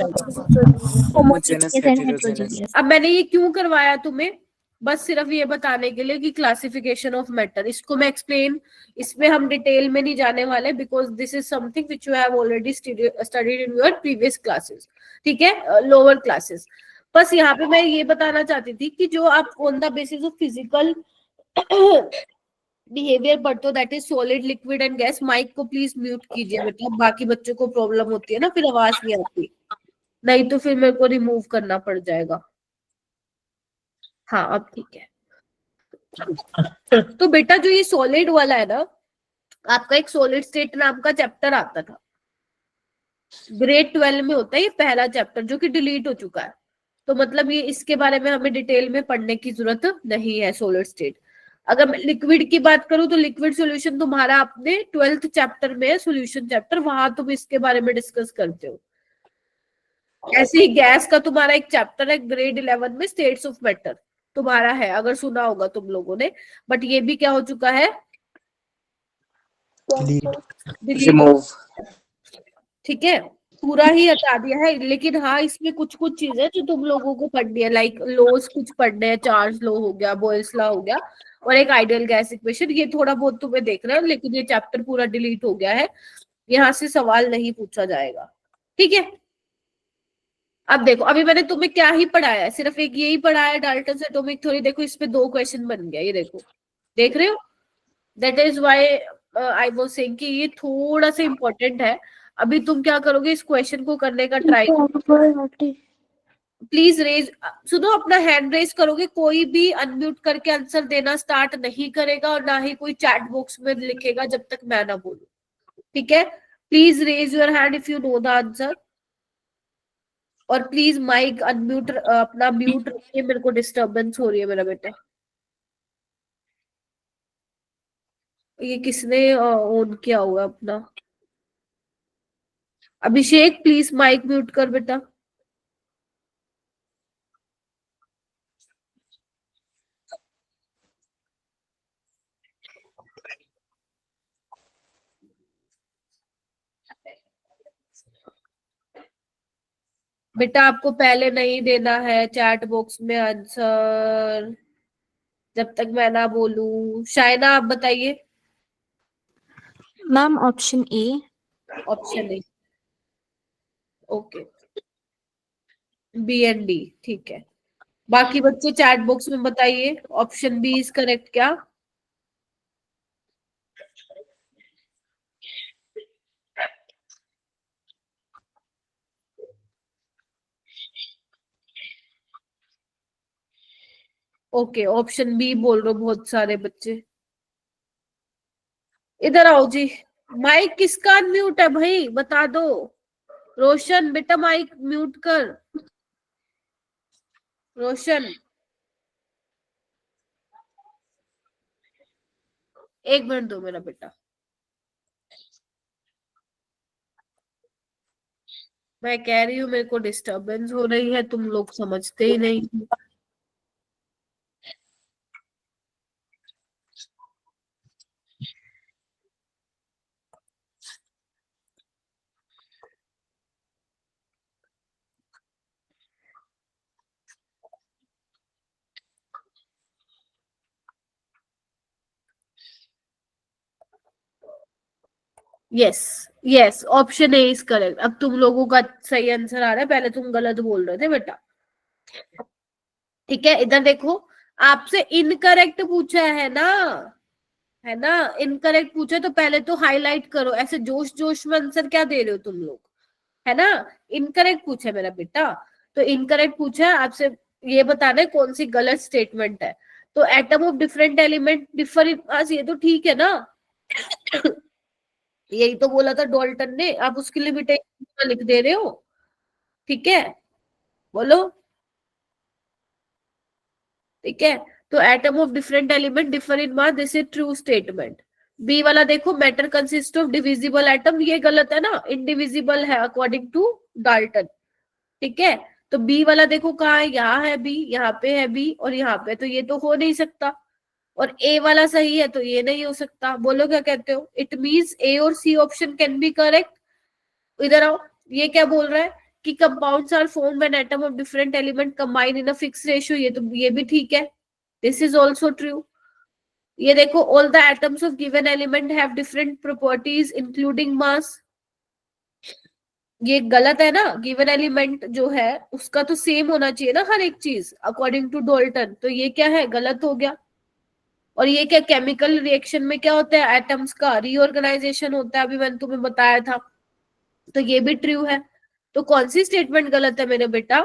Homogeneous, heterogeneous. अब मैंने ये क्यों करवाया तुम्हें? बस सिर्फ ये बताने के लिए कि क्लासिफिकेशन ऑफ मैटर, इसको मैं एक्सप्लेन, इसमें हम डिटेल में नहीं जाने वाले, because this is something which you have already studied in your previous classes. ठीक है, लोअर क्लासेस। बस यहाँ पे मैं ये बताना चाहती थी कि जो आप on the basis of physical behaviour पढ़ते हो, that is solid, liquid and gas. Mic को प्लीज म्यूट कीजिए बेटा, बाकी बच्चों को प्रॉब्लम होती है ना, फिर आवाज नहीं आती, नहीं तो फिर मेरे को रिमूव करना पड़ जाएगा। हाँ, अब ठीक है। तो बेटा जो ये सॉलिड वाला है ना, आपका एक सॉलिड स्टेट नाम का चैप्टर आता था, ग्रेड 12 में होता है ये पहला चैप्टर, जो कि डिलीट हो चुका है। तो मतलब ये इसके बारे में हमें डिटेल में पढ़ने की जरूरत नहीं है, सॉलिड स्टेट। अगर मैं लिक्विड की बात करूं तो लिक्विड सॉल्यूशन तुम्हारा अपने 12th चैप्टर में है, सॉल्यूशन चैप्टर, वहां तुम इसके बारे में डिस्कस करते हो। ऐसे ही गैस का तुम्हारा एक चैप्टर है ग्रेड 11 में, स्टेट्स ऑफ मैटर तुम्हारा है, अगर सुना होगा तुम लोगों ने, बट ये भी क्या हो चुका है, Remove. ठीक है, पूरा ही हटा दिया है। लेकिन हाँ, इसमें कुछ कुछ चीजें जो तुम लोगों को पढ़नी है, लाइक लॉज कुछ पढ़ने हैं, चार्ज लॉ हो गया, बॉयल्स लॉ हो गया, और एक आइडियल गैस इक्वेशन, ये थोड़ा बहुत तुम्हें देखना है, लेकिन ये चैप्टर पूरा डिलीट हो गया है, यहाँ से सवाल नहीं पूछा जाएगा। ठीक है, अब देखो, अभी मैंने तुम्हें क्या ही पढ़ाया है, सिर्फ एक यही पढ़ाया है, डाल्टन एटॉमिक थ्योरी। देखो इस पे 2 क्वेश्चन बन गया, ये देखो, देख रहे हो? That is why I was saying कि ये थोड़ा सा इंपॉर्टेंट है। अभी तुम क्या करोगे, इस क्वेश्चन को करने का ट्राई, प्लीज रेज, सुनो, अपना हैंड रेज करोगे, कोई भी अनम्यूट करके आंसर देना स्टार्ट नहीं करेगा, और ना ही कोई चैट बॉक्स में लिखेगा जब तक मैं ना बोलूं। ठीक है, please raise your hand if you know the answer, और प्लीज माइक अनम्यूट, अपना म्यूट रखिए, मेरे को डिस्टरबेंस हो रही है मेरा बेटा। ये किसने ऑन किया हुआ अपना? अभिषेक प्लीज माइक म्यूट कर बेटा। बेटा आपको पहले नहीं देना है चैट बॉक्स में आंसर जब तक मैं ना बोलूं। शायना आप बताइए। Ma'am option A. Option A, okay, B and D, ठीक है। बाकी बच्चे चैट बॉक्स में बताइए ऑप्शन बी इज करेक्ट क्या। ओके, ऑप्शन बी बोल रहे हो बहुत सारे बच्चे। इधर आओ जी। माइक किसका अनम्यूट है भाई बता दो। रोशन बेटा माइक म्यूट कर। रोशन, एक मिनट दो मेरा बेटा। मैं कह रही हूँ मेरे को डिस्टरबेंस हो रही है, तुम लोग समझते ही नहीं। Yes yes, option A is correct. अब तुम लोगों का सही आंसर आ रहा है, पहले तुम गलत बोल रहे थे बेटा। ठीक है, इधर देखो, आपसे इनकरेक्ट पूछा है ना, है ना। इनकरेक्ट पूछे तो पहले तो हाईलाइट करो, ऐसे जोश जोश में आंसर क्या दे रहे हो तुम लोग, है ना। इनकरेक्ट पूछा है मेरा बेटा, तो इनकरेक्ट पूछा है आपसे, ये बताना है कौन सी गलत स्टेटमेंट है। तो atom of different element differ in mass, ये तो ठीक है ना। यही तो बोला था डॉल्टन ने, आप उसकी लिमिटेशन लिख दे रहे हो। ठीक है, बोलो। ठीक है, तो atom of different element differ in mass, this is true statement. B वाला देखो, matter consist of divisible atom, ये गलत है ना, इनडिविजिबल है अकॉर्डिंग टू डाल्टन। ठीक है, तो बी वाला देखो कहाँ है, यहाँ है बी, यहाँ पे है बी और यहाँ पे, तो ये तो हो नहीं सकता। और ए वाला सही है तो ये नहीं हो सकता। बोलो क्या कहते हो। इट मीन्स ए और C option can be correct. इधर आओ, ये क्या बोल रहा है कि compounds are formed when atom of different element combine in a fix ratio, ये तो ये भी ठीक है, दिस इज ऑल्सो ट्रू। ये देखो, all the atoms of given element have different properties including mass, ये गलत है ना। गिवन एलिमेंट जो है उसका तो सेम होना चाहिए ना हर एक चीज अकॉर्डिंग टू डॉल्टन, तो ये क्या है, गलत हो गया। और ये क्या, केमिकल रिएक्शन में क्या होता है, एटम्स का रीऑर्गेनाइजेशन होता है, अभी मैंने तुम्हें बताया था, तो ये भी ट्रू है। तो कौन सी स्टेटमेंट गलत है मेरे बेटा,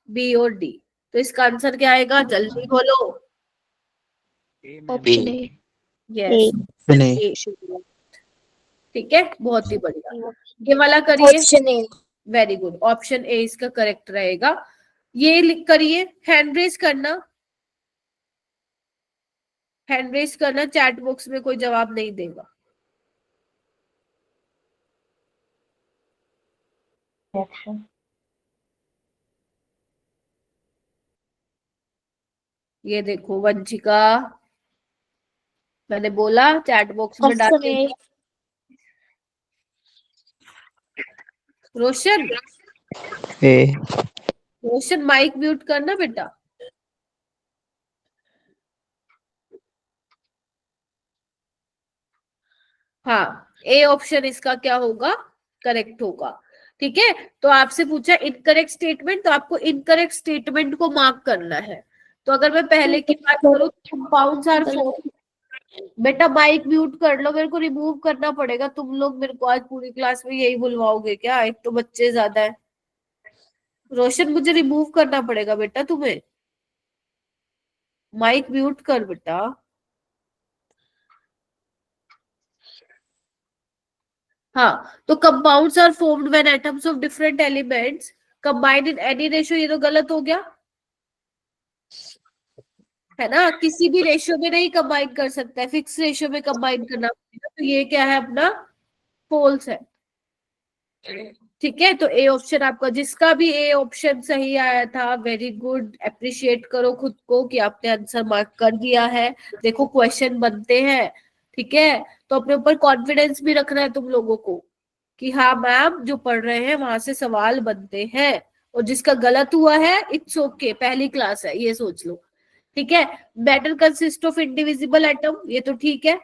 बी और डी। तो इसका आंसर क्या आएगा, जल्दी बोलो। Option A. यस, ठीक है, बहुत ही बढ़िया। ये वाला करिए, option A. Very good, option A इसका करेक्ट रहेगा। ये करिए, हैंड रेज करना, हैंड रेज करना, चैट बॉक्स में कोई जवाब नहीं देगा। ये देखो वंशिका, मैंने बोला चैट बॉक्स में डाल ऑप्शन के। ए। रोशन, ए। रोशन माइक म्यूट करना बेटा। हाँ, ए ऑप्शन इसका क्या होगा, करेक्ट होगा। ठीक है, तो आपसे पूछा इनकरेक्ट स्टेटमेंट, तो आपको इनकरेक्ट स्टेटमेंट को मार्क करना है। तो अगर मैं पहले की बात करूं, कंपाउंड्स आर फॉर्म्ड, बेटा माइक म्यूट कर लो, मेरे को रिमूव करना पड़ेगा। तुम लोग मेरे को आज पूरी क्लास में यही बुलवाओगे क्या, एक तो बच्चे ज्यादा है। रोशन मुझे रिमूव करना पड़ेगा बेटा तुम्हें, माइक म्यूट कर बेटा। हाँ, तो compounds are formed when atoms of different elements combined in any ratio, ये तो गलत हो गया, है ना। किसी भी रेशियो में नहीं कंबाइन कर सकता है, फिक्स रेशियो में कंबाइन करना पड़ेगा, तो ये क्या है अपना, फॉल्स है। ठीक है, तो ए ऑप्शन आपका, जिसका भी ए ऑप्शन सही आया था, वेरी गुड, अप्रिशिएट करो खुद को कि आपने आंसर मार्क कर दिया है। देखो क्वेश्चन बनते हैं, ठीक है, तो अपने ऊपर कॉन्फिडेंस भी रखना है तुम लोगों को कि हाँ मैम जो पढ़ रहे हैं वहां से सवाल बनते हैं, और जिसका गलत हुआ है इट्स ओके, पहली क्लास है, ये सोच लो। ठीक है, matter consist of indivisible atom, ये तो ठीक है,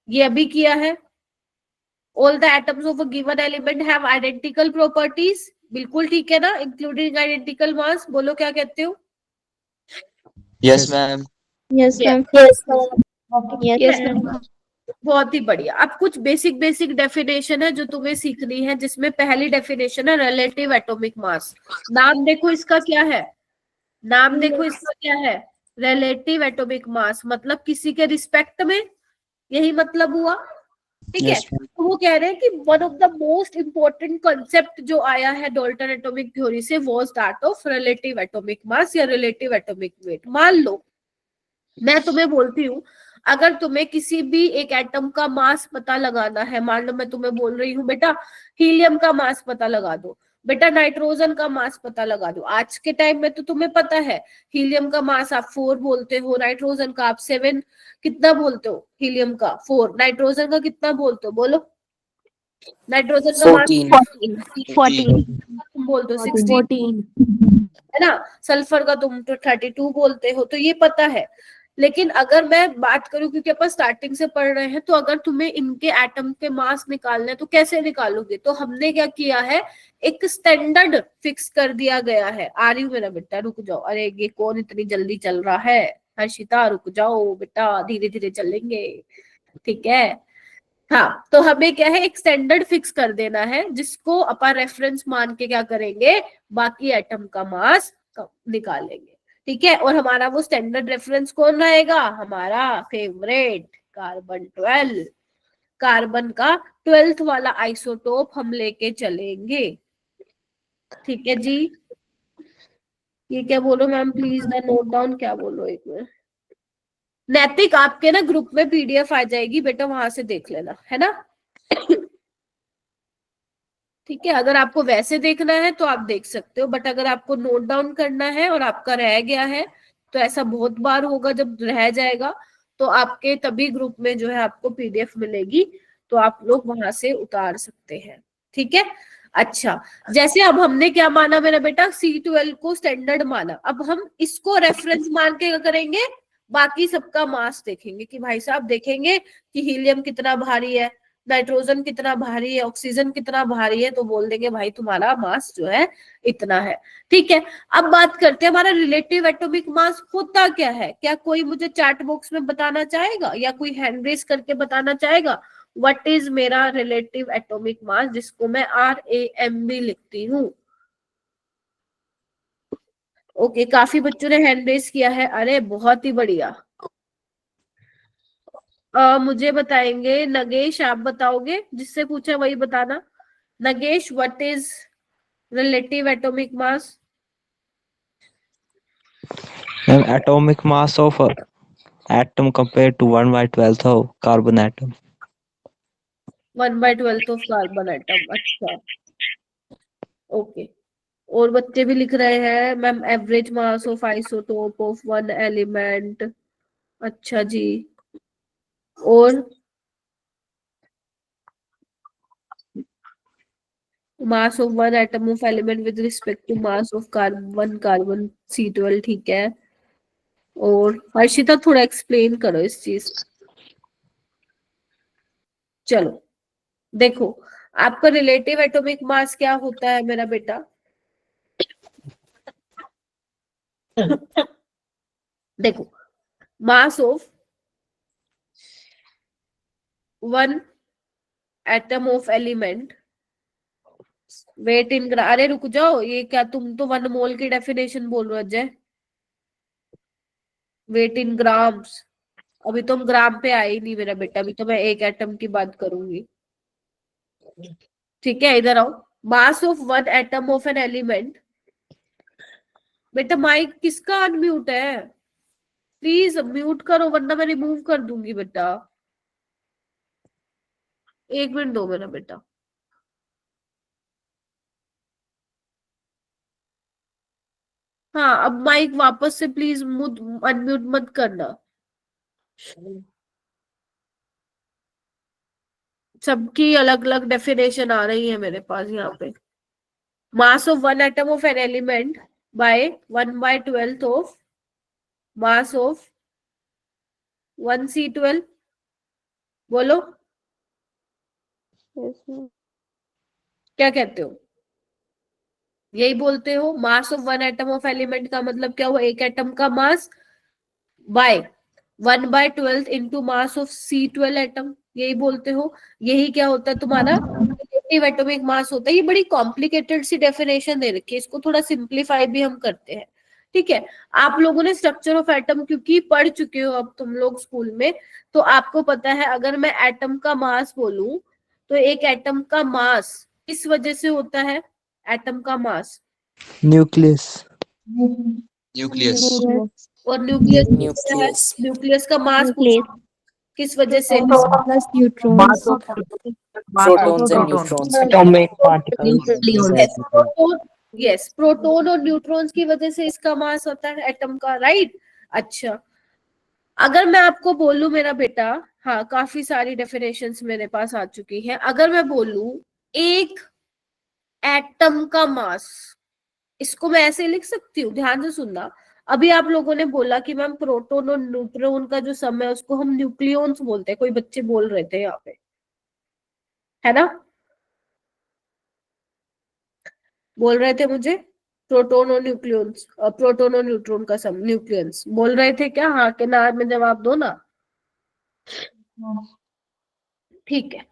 ये अभी किया है। All the atoms of a given element have identical properties, बिल्कुल ठीक है ना, इंक्लूडिंग आइडेंटिकल मास, बोलो क्या कहते हो? Yes, ma'am. Yes, Yeah. ma'am. Yes, Yes, ma'am. ma'am. बहुत ही बढ़िया। अब कुछ बेसिक डेफिनेशन है जो तुम्हें सीखनी है, जिसमें पहली डेफिनेशन है रिलेटिव एटॉमिक मास। नाम देखो इसका क्या है, नाम देखो इसका क्या है, रिलेटिव एटॉमिक मास, मतलब किसी के रिस्पेक्ट में, यही मतलब हुआ। ठीक है, Yes, ma'am. तो वो कह रहे हैं कि one of the most important concept जो आया है डाल्टन एटॉमिक थ्योरी से was that of relative atomic मास या रिलेटिव एटॉमिक वेट। मान लो मैं तुम्हें बोलती हूँ, अगर तुम्हें किसी भी एक एटम का मास पता लगाना है, मान लो मैं तुम्हें बोल रही हूँ बेटा हीलियम का मास पता लगा दो, बेटा नाइट्रोजन का मास पता लगा दो। आज के टाइम में तो तुम्हें पता है हीलियम का मास आप 4 बोलते हो, नाइट्रोजन का आप 7 कितना बोलते हो, हीलियम का 4, नाइट्रोजन का कितना बोलते हो, बोलो। नाइट्रोजन का मास 14. 14. तुम बोलते हो 16, 14. है ना, सल्फर का तुम तो 32 बोलते हो, तो ये पता है। लेकिन अगर मैं बात करूं, क्योंकि अपन स्टार्टिंग से पढ़ रहे हैं, तो अगर तुम्हें इनके एटम के मास निकालने तो कैसे निकालोगे? तो हमने क्या किया है, एक स्टैंडर्ड फिक्स कर दिया गया है। आ रही हूँ मेरा बेटा, रुक जाओ, अरे ये कौन इतनी जल्दी चल रहा है, हर्षिता रुक जाओ बेटा, धीरे धीरे चलेंगे, ठीक है। हाँ, तो हमें क्या है, एक स्टैंडर्ड फिक्स कर देना है, जिसको अपन रेफरेंस मान के क्या करेंगे, बाकी एटम का मास निकालेंगे। ठीक है, और हमारा वो स्टैंडर्ड रेफरेंस कौन रहेगा, हमारा फेवरेट कार्बन 12। कार्बन का 12th वाला आइसोटोप हम लेके चलेंगे। ठीक है जी, ये क्या बोलो ma'am, please the note down, क्या बोलो एक मिनट। नैतिक, आपके ना ग्रुप में पीडीएफ आ जाएगी बेटा, वहां से देख लेना, है ना। ठीक है, अगर आपको वैसे देखना है तो आप देख सकते हो, बट अगर आपको नोट डाउन करना है और आपका रह गया है, तो ऐसा बहुत बार होगा, जब रह जाएगा तो आपके तभी ग्रुप में जो है आपको पीडीएफ मिलेगी, तो आप लोग वहां से उतार सकते हैं। ठीक है, अच्छा, जैसे अब हमने क्या माना मेरा बेटा, C12 को स्टैंडर्ड माना, अब हम इसको रेफरेंस मान के क्या करेंगे, बाकी सबका मास देखेंगे कि भाई साहब, देखेंगे कि हीलियम कितना भारी है, नाइट्रोजन कितना भारी है, ऑक्सीजन कितना भारी है, तो बोल देंगे भाई तुम्हारा मास जो है इतना है। ठीक है, अब बात करते हैं हमारा रिलेटिव एटॉमिक मास होता क्या है। क्या कोई मुझे चैट बॉक्स में बताना चाहेगा, या कोई हैंड रेज करके बताना चाहेगा, व्हाट इज मेरा रिलेटिव एटॉमिक मास, जिसको मैं RAM भी लिखती हूँ। ओके, काफी बच्चों ने हैंड रेज किया है, अरे बहुत ही बढ़िया। मुझे बताएंगे नगेश, आप बताओगे, जिससे पूछा वही बताना। Nagesh, what is relative atomic mass? Ma'am, atomic mass of a atom compared to 1/12 of carbon atom. 1/12 of carbon atom, अच्छा ओके। और बच्चे भी लिख रहे हैं ma'am, average mass of isotope of one element, अच्छा जी। और mass of one atom of element with respect to mass of carbon C12, ठीक है। और हर्षिता थोड़ा एक्सप्लेन करो इस चीज। चलो देखो, आपका रिलेटिव एटॉमिक मास क्या होता है मेरा बेटा, देखो, mass of one atom of element, weight in gram, अरे रुक जाओ, ये क्या तुम तो 1 मोल की डेफिनेशन बोल रहे हो अजय, वेट इन ग्राम्स, अभी तो हम ग्राम पे आए ही नहीं मेरा बेटा, अभी तो मैं एक एटम की बात करूंगी। ठीक है, इधर आओ, मास of one atom of an element, बेटा माइक किसका अनम्यूट है, प्लीज म्यूट करो वरना मैं रिमूव कर दूंगी बेटा, 1 मिनट दो मेरा बेटा। हाँ, अब माइक वापस से प्लीज अनम्यूट मत करना। सबकी अलग अलग डेफिनेशन आ रही है मेरे पास यहाँ पे। मास of one atom of an element by 1/12 of mass of 1C12। बोलो Yes, ma'am. क्या कहते हो? यही बोलते हो? मास of one atom of element का मतलब क्या हुआ? एक एटम का mass by 1/12 into mass of C12 atom, यही बोलते हो। यही क्या होता है तुम्हारा? रिलेटिव एटॉमिक मास होता है। ये बड़ी कॉम्प्लिकेटेड सी डेफिनेशन दे रखी है, इसको थोड़ा सिंप्लीफाई भी हम करते हैं, ठीक है। आप लोगों ने स्ट्रक्चर ऑफ एटम क्योंकि पढ़ चुके हो अब तुम लोग स्कूल में, तो आपको पता है अगर मैं एटम का मास बोलूं तो एक एटम का मास किस वजह से होता है? एटम का मास न्यूक्लियस। न्यूक्लियस। और न्यूक्लियस न्यूक्लियस का मास किस वजह से? Plus neutrons. Protons and neutrons. Atomic particles. Yes, proton और न्यूट्रॉन्स की वजह से इसका मास होता है एटम का, राइट। अच्छा, अगर मैं आपको बोलूं मेरा बेटा, हाँ काफी सारी डेफिनेशंस मेरे पास आ चुकी है, अगर मैं बोलूं एक एटम का मास, इसको मैं ऐसे लिख सकती हूँ, ध्यान से सुनना। अभी आप लोगों ने बोला कि मैम प्रोटॉन और न्यूट्रॉन का जो सम है उसको हम न्यूक्लियॉन्स बोलते हैं, कोई बच्चे बोल रहे थे यहाँ पे, है ना? बोल रहे थे मुझे प्रोटॉन और न्यूक्लियॉन्स, प्रोटॉन और न्यूट्रॉन का सम न्यूक्लियॉन्स बोल रहे थे क्या? हाँ के ना में जवाब दो ना। ठीक है।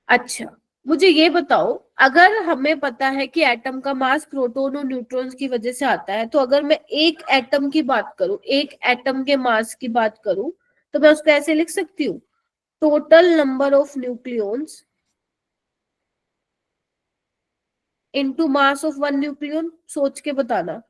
अच्छा, मुझे ये बताओ, अगर हमें पता है कि एटम का मास प्रोटॉन और न्यूट्रॉन्स की वजह से आता है, तो अगर मैं एक एटम की बात करूं, एक एटम के मास की बात करूं, तो मैं उसको ऐसे लिख सकती हूँ, total number of nucleons into mass of one nucleon. सोच के बताना।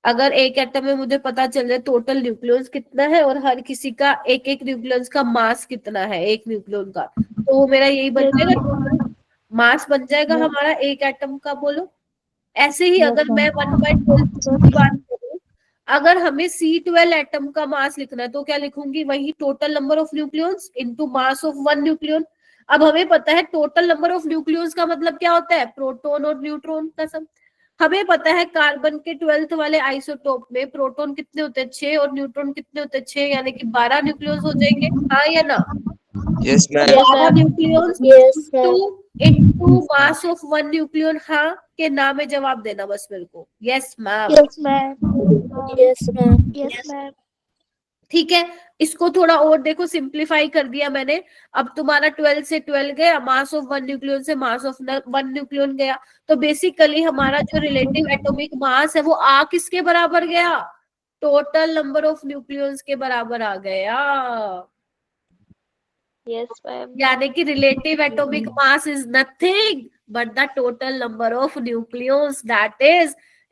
अगर एक एटम में मुझे पता चल जाए टोटल न्यूक्लियस कितना है और हर किसी का एक एक न्यूक्लियस का मास कितना है एक न्यूक्लियन का, तो वो मेरा यही बन जाएगा, मास बन जाएगा हमारा एक एटम का। बोलो। ऐसे ही अगर मैं 1/12 की बात करूं, अगर हमें C12 एटम का मास लिखना है तो क्या लिखूंगी? वही total number of nucleons into mass of one nucleon. अब हमें पता है टोटल नंबर ऑफ न्यूक्लियॉन्स का मतलब क्या होता है? प्रोटॉन और न्यूट्रॉन का सम। हमें पता है कार्बन के 12th वाले आइसोटोप में प्रोटॉन कितने होते हैं? 6 और न्यूट्रॉन कितने होते हैं? 6, यानी कि 12 न्यूक्लियॉन्स हो जाएंगे, हाँ या ना? Yes, ma'am. 12 nucleons Yes, ma'am. Into mass of one nucleon, हाँ के ना में जवाब देना बस मेरे को। Yes ma'am. Yes, ma'am. Yes, ma'am. Yes, ma'am. ठीक है, इसको थोड़ा और देखो, सिंप्लीफाई कर दिया मैंने। अब तुम्हारा 12 से 12 गया, मास ऑफ वन न्यूक्लियन से मास ऑफ वन न्यूक्लियन गया, तो बेसिकली हमारा जो रिलेटिव एटॉमिक मास है वो आ किसके बराबर गया? टोटल नंबर ऑफ न्यूक्लियंस के बराबर आ गया। Yes, ma'am. यानी कि relative atomic mass is nothing but the total number of nucleus that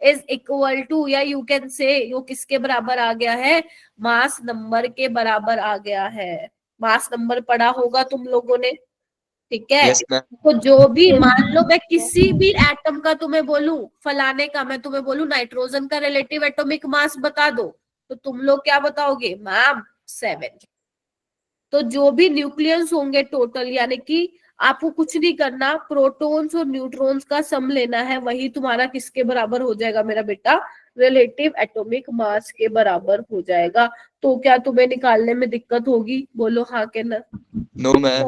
is equal to, या यू कैन से यो किसके बराबर आ गया है? मास नंबर के बराबर आ गया है। मास नंबर पढ़ा होगा तुम लोगों ने, ठीक है? Yes, ma'am. तो जो भी, मान लो मैं किसी भी एटम का तुम्हें बोलूं, फलाने का, मैं तुम्हें बोलूं नाइट्रोजन का रिलेटिव एटॉमिक मास बता दो, तो तुम लोग क्या बताओगे? मैम 7। तो जो भी न्यूक्लियस होंगे टोटल, यानी कि आपको कुछ नहीं करना, प्रोटॉन्स और न्यूट्रॉन्स का सम लेना है, वही तुम्हारा किसके बराबर हो जाएगा मेरा बेटा? रिलेटिव एटॉमिक मास के बराबर हो जाएगा। तो क्या तुम्हें निकालने में दिक्कत होगी? बोलो हाँ के ना। No, ma'am.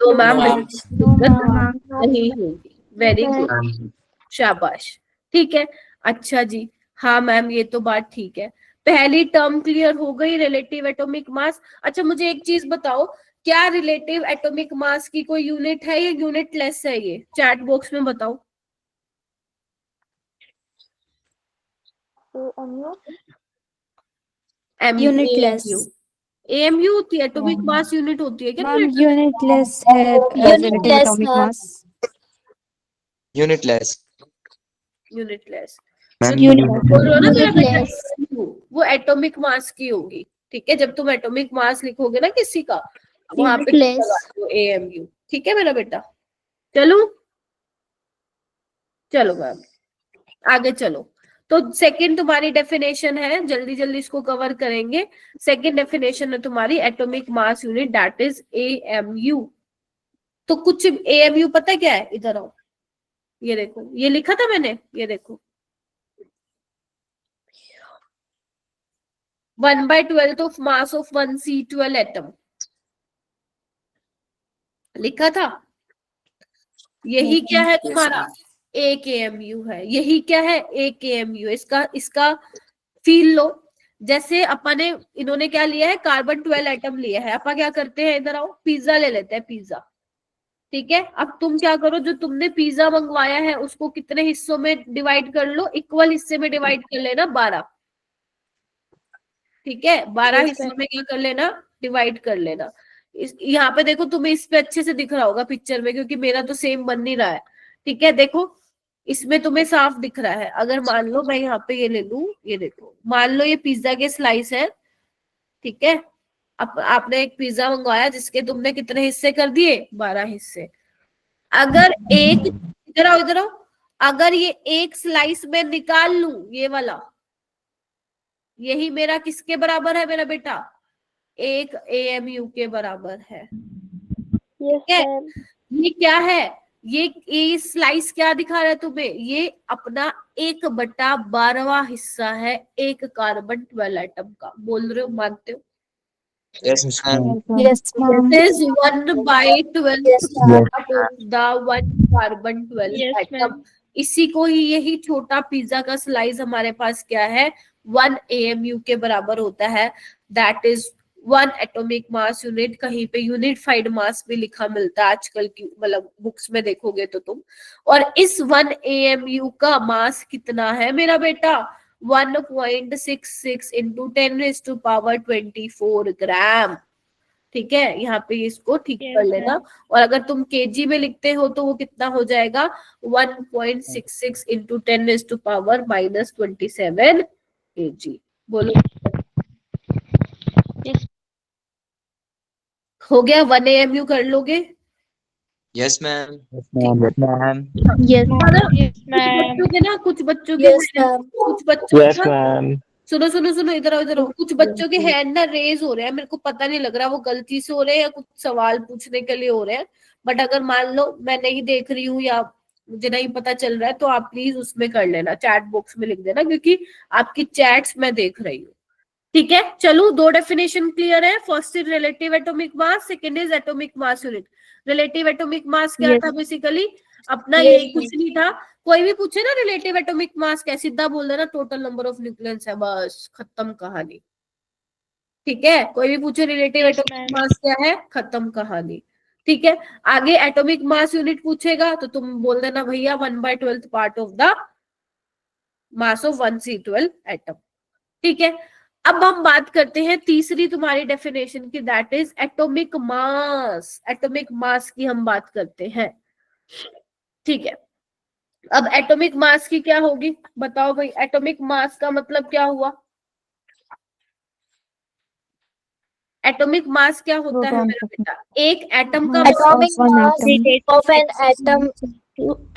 तो मैम No, ma'am. दिक्कत नहीं होगी। वेरी गुड, शाबाश। ठीक है, अच्छा जी, हाँ मैम ये तो बात ठीक है। पहली टर्म क्लियर हो गई, रिलेटिव एटॉमिक मास। अच्छा मुझे एक चीज बताओ, क्या रिलेटिव एटॉमिक मास की कोई यूनिट है या यूनिट लेस है? ये चैट बॉक्स में बताओ। Unitless. AMU होती है, एटॉमिक मास यूनिट होती है क्या? मैम यूनिटलेस है रिलेटिव Unitless, एटॉमिक ma'am. मास। Unitless. यूनिटलेस Unit- बोल रहे हो ना मेरा बेटा? Unitless. वो एटॉमिक मास की होगी, ठीक है? जब तुम एटॉमिक मास लिखोगे ना किसी का, वहां पे Unitless. AMU, ठीक है मेरा बेटा? चलो चलो मैम आगे चलो। तो सेकंड तुम्हारी डेफिनेशन है, जल्दी जल्दी इसको कवर करेंगे। सेकंड डेफिनेशन है तुम्हारी atomic mass unit, that is AMU। तो कुछ AMU पता क्या है, इधर आओ, ये देखो, ये लिखा था मैंने, ये देखो 1/12 of mass of 1C12 atom लिखा था। यही क्या है तुम्हारा, एक AMU है। यही क्या है, एक AMU। इसका फील लो। जैसे अपने इन्होंने क्या लिया है, कार्बन 12 एटम लिया है। अपन क्या करते हैं, इधर आओ, पिज्जा ले लेते हैं, पिज्जा। ठीक है, अब तुम क्या करो, जो तुमने पिज्जा मंगवाया है उसको कितने हिस्सों में डिवाइड कर लो, इक्वल हिस्से में डिवाइड कर लेना, 12। ठीक है, 12 हिस्सों में क्या कर लेना, डिवाइड कर लेना। यहाँ पे देखो, तुम्हें इस पे अच्छे से दिख रहा होगा पिक्चर में, क्योंकि मेरा तो सेम बन नहीं रहा है। ठीक है, देखो इसमें तुम्हें साफ दिख रहा है। अगर मान लो मैं यहाँ पे ये ले लूं, ये देखो, मान लो ये पिज्जा के स्लाइस है। ठीक है, आपने एक पिज्जा मंगवाया जिसके तुमने कितने हिस्से कर दिए, 12 हिस्से। अगर एक, इधर आओ इधर आओ, अगर ये एक स्लाइस में निकाल लूं, ये वाला, यही मेरा किसके बराबर है मेरा बेटा, एक AMU के बराबर है। ठीक है, ये क्या है, ये स्लाइस क्या दिखा रहा है तुम्हें, ये अपना 1/12वां हिस्सा है एक कार्बन 12 एटम का। बोल रहे हो, मानते हो? Yes, ma'am. Yes, ma'am. This is 1/12 Yes, part of the 1 carbon 12 atom। इसी को ही, यही छोटा पिज्जा का स्लाइस हमारे पास क्या है, 1 AMU के बराबर होता है। That is 1 atomic mass unit. कहीं पे यूनिफाइड मास भी लिखा मिलता है आजकल की, मतलब बुक्स में देखोगे तो तुम। और इस 1 AMU का मास कितना है मेरा बेटा, 1.66 into 10⁻24 ग्राम। ठीक है, यहाँ पे इसको ठीक कर लेना। और अगर तुम केजी में लिखते हो तो वो कितना हो जाएगा, 1.66 into 10⁻⁻27 kg। बोलो, हो गया? 1 AMU कर लोगे? Yes, ma'am. Yes, बच्चों के ना, कुछ बच्चों के Yes, ma'am. कुछ बच्चों Yes, के ना, ma'am. सुनो सुनो सुनो, इधर आओ इधर आओ। कुछ बच्चों के हैंड ना रेज हो रहे हैं, मेरे को पता नहीं लग रहा वो गलती से हो रहे हैं या कुछ सवाल पूछने के लिए हो रहे हैं। बट अगर मान लो मैं नहीं देख रही हूँ या मुझे नहीं पता चल रहा है तो आप प्लीज उसमें कर लेना, चैट बॉक्स में लिख देना, क्योंकि आपकी चैट्स मैं देख रही हूँ। ठीक है, चलो 2 डेफिनेशन क्लियर है। First is relative atomic mass, second is atomic mass unit. Relative atomic मास क्या था बेसिकली अपना, यही कुछ नहीं था। कोई भी पूछे ना रिलेटिव एटॉमिक मास क्या, सीधा बोल देना टोटल नंबर ऑफ न्यूक्लियस है, बस खत्म कहानी। ठीक है, कोई भी पूछे रिलेटिव एटॉमिक मास क्या है, खत्म कहानी। ठीक है, आगे एटॉमिक मास यूनिट पूछेगा तो तुम बोल देना भैया 1/12 part of the mass of 1C12 atom. ठीक है, अब हम बात करते हैं तीसरी तुम्हारी डेफिनेशन की, that is atomic mass. Atomic mass की हम बात करते हैं। ठीक है, अब एटॉमिक मास की क्या होगी, बताओ भाई। एटॉमिक मास का मतलब क्या हुआ, एटॉमिक मास क्या होता है मेरा बेटा, एक एटम का Atomic mass of an atom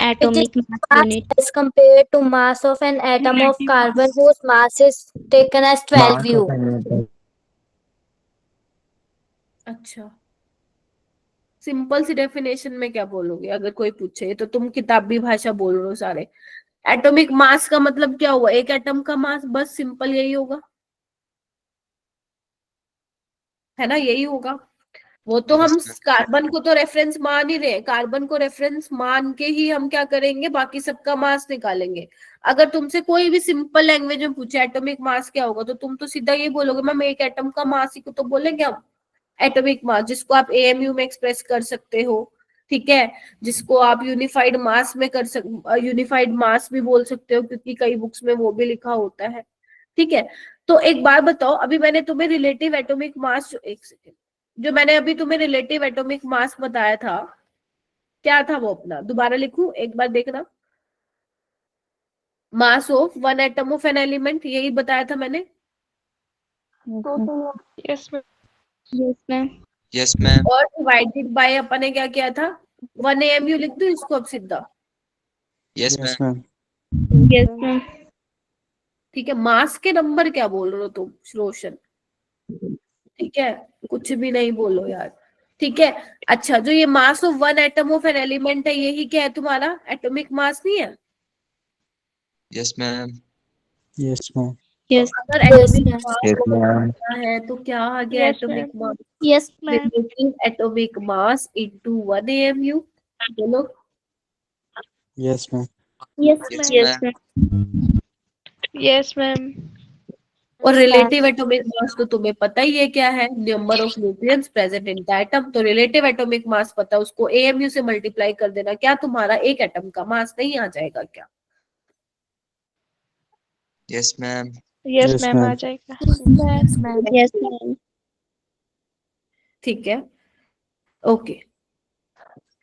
atomic mass unit. as compared to mass of an atom of carbon whose mass is taken as 12U. अच्छा, सिंपल सी डेफिनेशन में क्या बोलोगे अगर कोई पूछे, तो तुम किताबी भाषा बोल रहे हो सारे। एटॉमिक मास का मतलब क्या हुआ, एक एटम का मास, बस सिंपल यही होगा, है ना, यही होगा। वो तो हम कार्बन को तो रेफरेंस मान ही रहे हैं, कार्बन को रेफरेंस मान के ही हम क्या करेंगे, बाकी सबका मास निकालेंगे। अगर तुमसे कोई भी सिंपल लैंग्वेज में पूछे एटॉमिक मास क्या होगा, तो तुम तो सीधा ये बोलोगे मैम एक एटम का मास ही को तो बोलेंगे हम एटॉमिक मास, जिसको आप AMU में एक्सप्रेस कर सकते हो। ठीक है, जिसको आप यूनिफाइड मास में यूनिफाइड मास भी बोल सकते हो, क्योंकि कई बुक्स में वो भी लिखा होता है। ठीक है, तो एक बार बताओ, अभी मैंने तुम्हें रिलेटिव एटॉमिक मास, एक सेकेंड, जो मैंने अभी तुम्हें रिलेटिव एटॉमिक मास बताया था, क्या था वो अपना, दोबारा लिखूं एक बार देखना। Mass of 1 atom of an element, यही बताया था मैंने। Yes, ma'am. Yes, ma'am. और डिवाइडेड बाय अपन ने क्या किया था, 1 AMU लिख दूं इसको अब सीधा? Yes, Yes, ma'am. ma'am. Yes, ma'am. ठीक है, मास के नंबर क्या बोल रहे हो तुम रोशन? ठीक है, कुछ भी नहीं बोलो यार। ठीक है, अच्छा जो ये मास of one atom of an element है, यही क्या है तुम्हारा? एटॉमिक मास नहीं है? Yes, ma'am. Yes, ma'am. Yes. अगर Yes, एटॉमिक ma'am. मास Yes, ma'am. है तो क्या आ गया? Yes, atomic mass, Yes, ma'am. relative atomic mass into 1 AMU। बोलो। Yes, ma'am. Yes, Yes, ma'am. Yes, ma'am. ma'am. Yes, ma'am. और relative atomic मास तो तुम्हें पता ही है क्या है? Number of nucleus present in the atom. तो रिलेटिव एटॉमिक मास पता, उसको AMU से मल्टीप्लाई कर देना, क्या तुम्हारा एक एटम का मास नहीं आ जाएगा क्या? Yes, ma'am. Yes, Yes, ma'am. ma'am. आ जाएगा। Yes, ma'am. Yes, ma'am. ठीक है, ओके।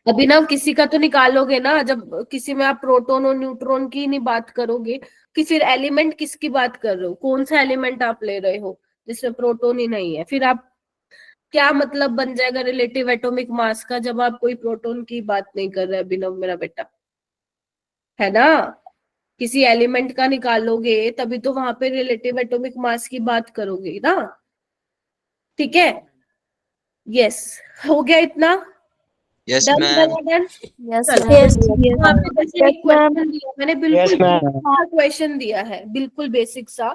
अभिनव किसी का तो निकालोगे ना, जब किसी में आप प्रोटॉन और न्यूट्रॉन की नहीं बात करोगे कि फिर एलिमेंट किसकी बात कर रहे हो? कौन सा एलिमेंट आप ले रहे हो जिसमें प्रोटॉन ही नहीं है? फिर आप क्या मतलब बन जाएगा रिलेटिव एटॉमिक मास का, जब आप कोई प्रोटॉन की बात नहीं कर रहे अभिनव मेरा बेटा, है ना? किसी एलिमेंट का निकालोगे तभी तो वहां पे रिलेटिव एटॉमिक मास की बात करोगे ना। ठीक है, यस, हो गया इतना? Yes, done ma'am. Done? Yes, चलो, ma'am. वहाँ पे जैसे एक क्वेश्चन दिया मैंने, Yes, बिल्कुल ma'am. क्वेश्चन दिया है, बिल्कुल बेसिक सा,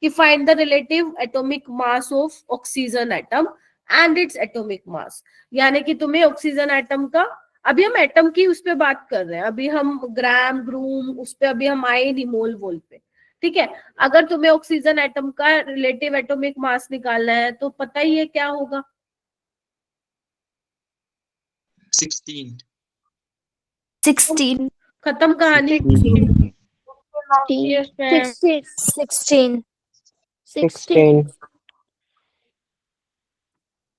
कि find the relative atomic mass of oxygen atom and its atomic mass. यानी कि तुम्हें ऑक्सीजन एटम का, अभी हम एटम की उस पे बात कर रहे हैं, अभी हम ग्राम ब्रूम उस पे अभी हम आए नहीं, मोल वोल पे। ठीक है, अगर तुम्हें ऑक्सीजन एटम का रिलेटिव एटॉमिक मास निकालना है तो पता ही है क्या होगा? 16. 16. खत्म कहानी। Yes, ma'am. 16. 16.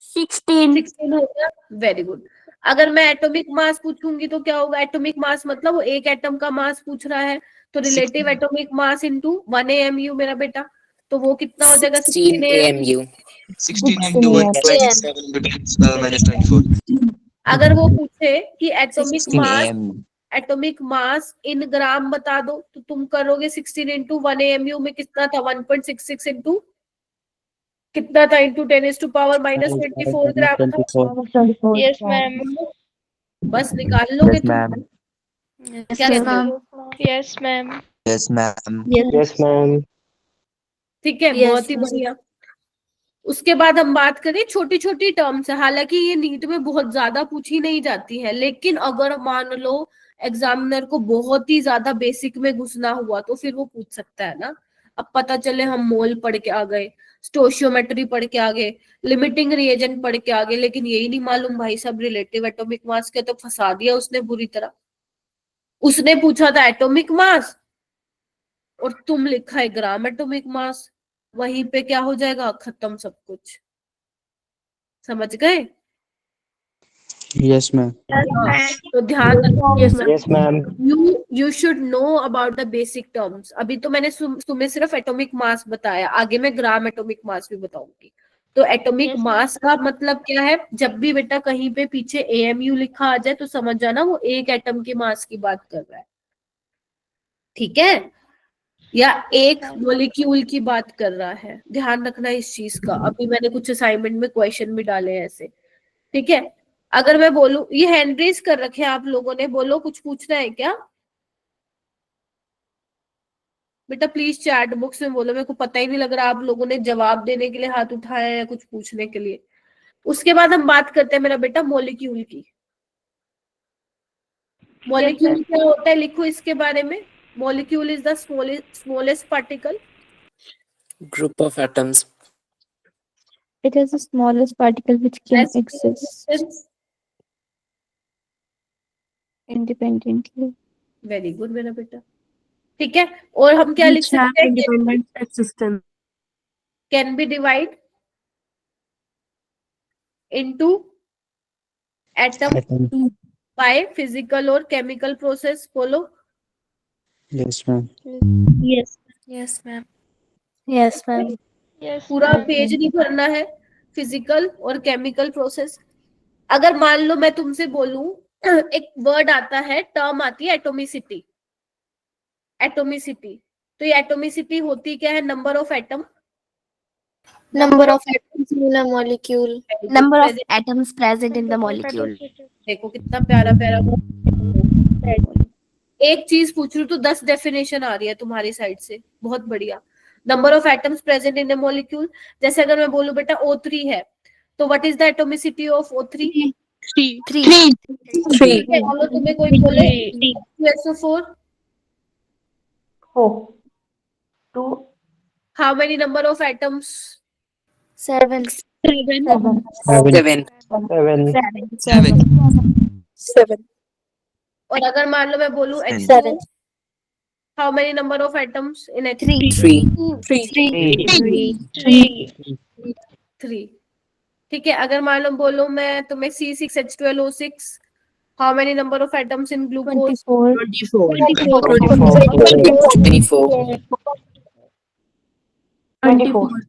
16 हो गया, वेरी गुड। अगर मैं एटॉमिक मास पूछूंगी तो क्या होगा? एटॉमिक मास मतलब वो एक एटम का मास पूछ रहा है, तो relative atomic mass into 1 AMU मेरा बेटा, तो वो कितना हो जाएगा? 16 AMU। 16 into 127 into 10 minus 24. अगर वो पूछे कि atomic 16 mass, AM. Atomic mass in gram बता दो, तो तुम करोगे 16 इंटू 1 AMU में कितना था? 1.66 इंटू कितना था? इंटू 10⁻⁻24 ग्राम था। Yes, ma'am. बस निकाल लोगे Yes, तुम। ma'am. क्या कहते हो? Yes, ma'am. Yes, ma'am. Yes, ma'am. ठीक है, Yes, बहुत ही ma'am. बढ़िया। उसके बाद हम बात करें छोटी छोटी टर्म्स है, हालांकि ये नीट में बहुत ज्यादा पूछी नहीं जाती है, लेकिन अगर मान लो एग्जामिनर को बहुत ही ज्यादा बेसिक में घुसना हुआ तो फिर वो पूछ सकता है ना। अब पता चले हम मोल पढ़ के आ गए, स्टोशियोमेट्री पढ़ के आ गए, लिमिटिंग रिएजेंट पढ़ के आ गए, लेकिन यही नहीं मालूम भाई साहब रिलेटिव एटॉमिक मास के, तो फंसा दिया उसने बुरी तरह। उसने पूछा था एटॉमिक मास और तुम लिखा है ग्राम एटॉमिक मास, वहीं पे क्या हो जाएगा? खत्म सब कुछ। समझ गए? Yes, ma'am. तो ध्यान रखो, Yes, ma'am. You should know about the basic terms. अभी तो मैंने तुम्हें सिर्फ एटॉमिक मास बताया, आगे मैं ग्राम एटॉमिक मास भी बताऊंगी। तो एटॉमिक Yes, मास का मतलब क्या है? जब भी बेटा कहीं पे पीछे AMU लिखा आ जाए तो समझ जाना वो एक एटम के मास की बात कर रहा है, ठीक है, या एक मॉलिक्यूल की बात कर रहा है। ध्यान रखना इस चीज का। अभी मैंने कुछ असाइनमेंट में क्वेश्चन भी डाले हैं ऐसे, ठीक है। अगर मैं बोलूं, ये हैंड रेज कर रखे हैं आप लोगों ने, बोलो कुछ पूछना है क्या बेटा? प्लीज चैट बॉक्स में बोलो, मेरे को पता ही नहीं लग रहा आप लोगों ने जवाब देने के लिए हाथ उठाया है या कुछ पूछने के लिए। उसके बाद हम बात करते हैं मेरा बेटा मॉलिक्यूल की। मॉलिक्यूल क्या होता है लिखो इसके बारे में। Molecule is the smallest particle. Group of atoms. It is the smallest particle which can exist independently. Very good मेरा बेटा, ठीक है। और हम क्या लिख सकते हैं? independent existence. Can be divide into atom by physical और केमिकल प्रोसेस। बोलो। Yes, ma'am. Yes. Yes, ma'am. Yes, ma'am. Yes. पूरा पेज नहीं भरना है, फिजिकल और केमिकल प्रोसेस। अगर मान लो मैं तुमसे बोलूं एक वर्ड आता है, टर्म आती है एटोमिसिटी। एटोमिसिटी, तो ये एटोमिसिटी होती क्या है? Number of atom, Number of atoms in a molecule. Number of atoms present in the molecule. देखो कितना प्यारा प्यारा। एक चीज पूछ रही हूँ तो 10 डेफिनेशन आ रही है तुम्हारी साइड से, बहुत बढ़िया। Number of atoms present in A molecule, जैसे अगर मैं बोलूं बेटा O3 है, तो what is the atomicity of O3? 3. चलो तुम्हें कोई बोले SO4, 2. How many number of atoms? 7. 7. 7. और अगर मान लो मैं बोलूं Seven. H2, how many number of atoms in H2? 3। ठीक है, अगर मान लो बोलूं मैं तुम्हें C6H12O6, how many number of atoms in glucose? 24.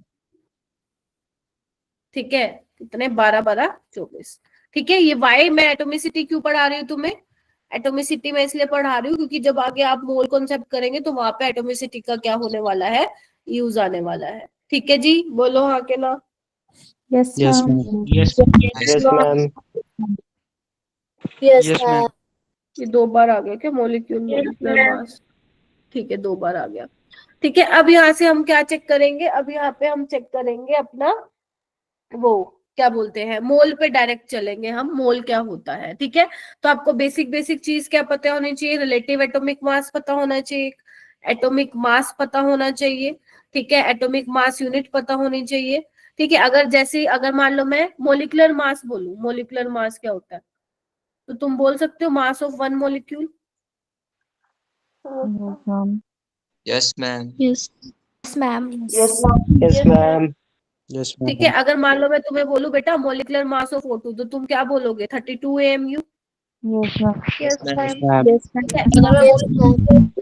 ठीक है, कितने? 12 12 24। ठीक है, ये वाई मैं एटोमिसिटी क्यों पढ़ा रही हूँ तुम्हें? एटोमिसिटी में इसलिए पढ़ा रही हूँ क्योंकि जब आगे आप मोल कॉन्सेप्ट करेंगे तो वहां पे एटोमिसिटी का क्या होने वाला है? यूज आने वाला है। ठीक है जी, बोलो हाँ के ना? Yes, Yes, ma'am. ma'am. Yes. Yes, ma'am. Yes, Yes, ma'am. ma'am. ये 2 बार आ गया क्या? Molecule molecular mass. ठीक है, 2 बार आ गया। ठीक है, अब यहाँ से हम क्या चेक करेंगे? अब यहाँ पे हम चेक करेंगे अपना वो क्या बोलते हैं, मोल पे डायरेक्ट चलेंगे हम, मोल क्या होता है। ठीक है, तो आपको बेसिक बेसिक चीज क्या पता होनी चाहिए? रिलेटिव एटॉमिक मास पता होना चाहिए, एटॉमिक मास पता होना चाहिए। ठीक है, एटॉमिक मास यूनिट पता होनी चाहिए। ठीक है, अगर जैसे अगर मान लो मैं मोलिकुलर मास बोलूं, मोलिकुलर मास क्या होता है, तो तुम बोल सकते हो मास of one molecule. Yes, ma'am. Yes, ma'am. Yes, ma'am. Yes, ma'am. ठीक है, अगर मान लो मैं तुम्हें बोलूं बेटा मोलिकुलर मास ऑफ O2, तो तुम क्या बोलोगे? 32 AMU। Yes, ma'am. Yes, ma'am. ठीक है, अगर मैं बोलूं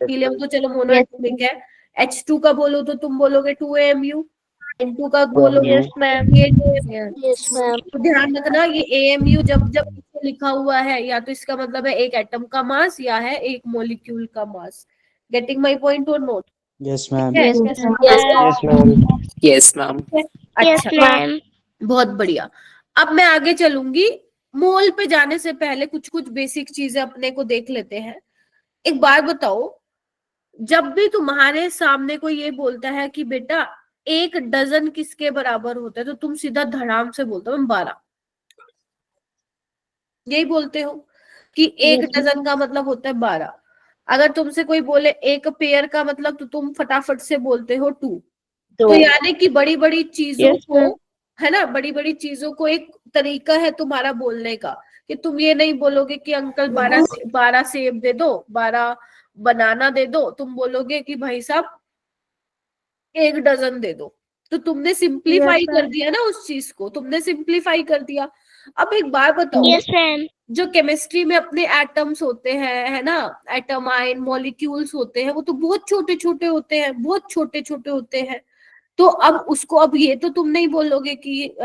हीलियम तो चलो मोनोएटॉमिक है, H2 का बोलूं तो तुम बोलोगे 2 AMU। N2 का बोलोगे Yes, ma'am. 8 AMU। Yes, ma'am. तो ध्यान रखना, ये AMU जब जब इसमें लिखा हुआ है या तो इसका मतलब है एक एटम का मास या है एक मॉलिक्यूल का मास। गेटिंग माय पॉइंट और note? Yes, ma'am. Yes, Yes, ma'am. Yes, ma'am. Yes, अच्छा, ma'am. बहुत बढ़िया। अब मैं आगे चलूंगी, मोल पे जाने से पहले कुछ कुछ बेसिक चीजें अपने को देख लेते हैं। एक बात बताओ, जब भी तुम्हारे सामने कोई ये बोलता है कि बेटा 1 डजन किसके बराबर होता है, तो तुम सीधा धड़ाम से बोलते हो 12, यही बोलते हो कि 1 डजन का मतलब होता है 12। अगर तुमसे कोई बोले 1 पेयर का मतलब, तो तुम फटाफट से बोलते हो 2। तो यानी कि बड़ी बड़ी चीजों को, है ना, बड़ी बड़ी चीजों को एक तरीका है तुम्हारा बोलने का, कि तुम ये नहीं बोलोगे कि अंकल 12 सेब दे दो, 12 बनाना दे दो, तुम बोलोगे कि भाई साहब 1 डजन दे दो। तो तुमने सिंप्लीफाई कर दिया ना उस चीज को, तुमने सिंप्लीफाई कर दिया। अब एक बात बताओ, Yes, ma'am. जो केमिस्ट्री में अपने एटम्स होते हैं, है ना, एटम आयन मॉलिक्यूल्स होते हैं, वो तो बहुत छोटे छोटे होते हैं, बहुत छोटे छोटे होते हैं। तो अब उसको, अब ये तो तुम नहीं बोलोगे कि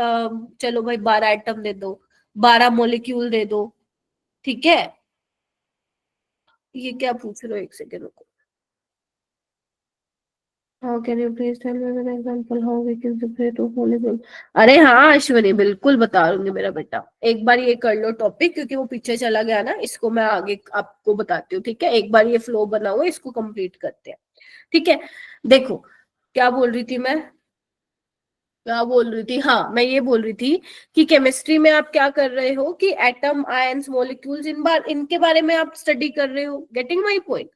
चलो भाई 12 एटम दे दो, 12 मॉलिक्यूल दे दो। ठीक है, ये क्या पूछ रहे हो? एक सेकेंड रुको। How can you please tell me an example how we can separate molecule? अरे हाँ अश्विनी, बिल्कुल बता दूंगी मेरा बेटा। एक बार ये कर लो टॉपिक, क्योंकि वो पीछे चला गया ना, इसको मैं आगे आपको बताती हूँ। ठीक है, एक बार ये फ्लो बना हुआ, इसको कंप्लीट करते हैं। ठीक है, देखो क्या बोल रही थी मैं, क्या बोल रही थी? हाँ, मैं ये बोल रही थी कि केमिस्ट्री में आप क्या कर रहे हो कि एटम, आयंस, मॉलिक्यूल्स, इनके बारे में आप स्टडी कर रहे हो। Getting my point?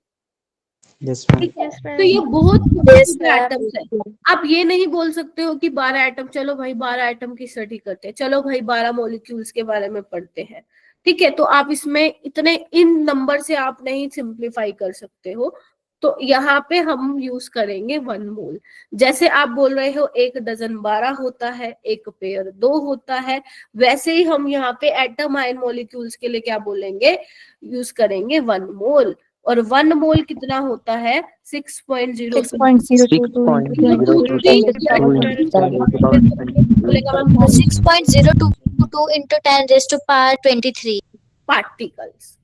Yes, ma'am. ठीक है, तो ये बहुत एटम्स है। आप ये नहीं बोल सकते हो कि 12 एटम, चलो भाई 12 एटम की स्टडी करते हैं, चलो भाई 12 मॉलिक्यूल्स के बारे में पढ़ते हैं। ठीक है, तो आप इसमें इतने इन नंबर से आप नहीं सिंप्लीफाई कर सकते हो। तो यहाँ पे हम यूज करेंगे 1 मोल। जैसे आप बोल रहे हो 1 डजन 12 होता है, 1 पेयर 2 होता है, वैसे ही हम यहाँ पे एटम आयन मॉलिक्यूल्स के लिए क्या बोलेंगे? यूज करेंगे 1 मोल। और 1 मोल कितना होता है? 6.02। 6.022 into 10 raised to power 23. Particles.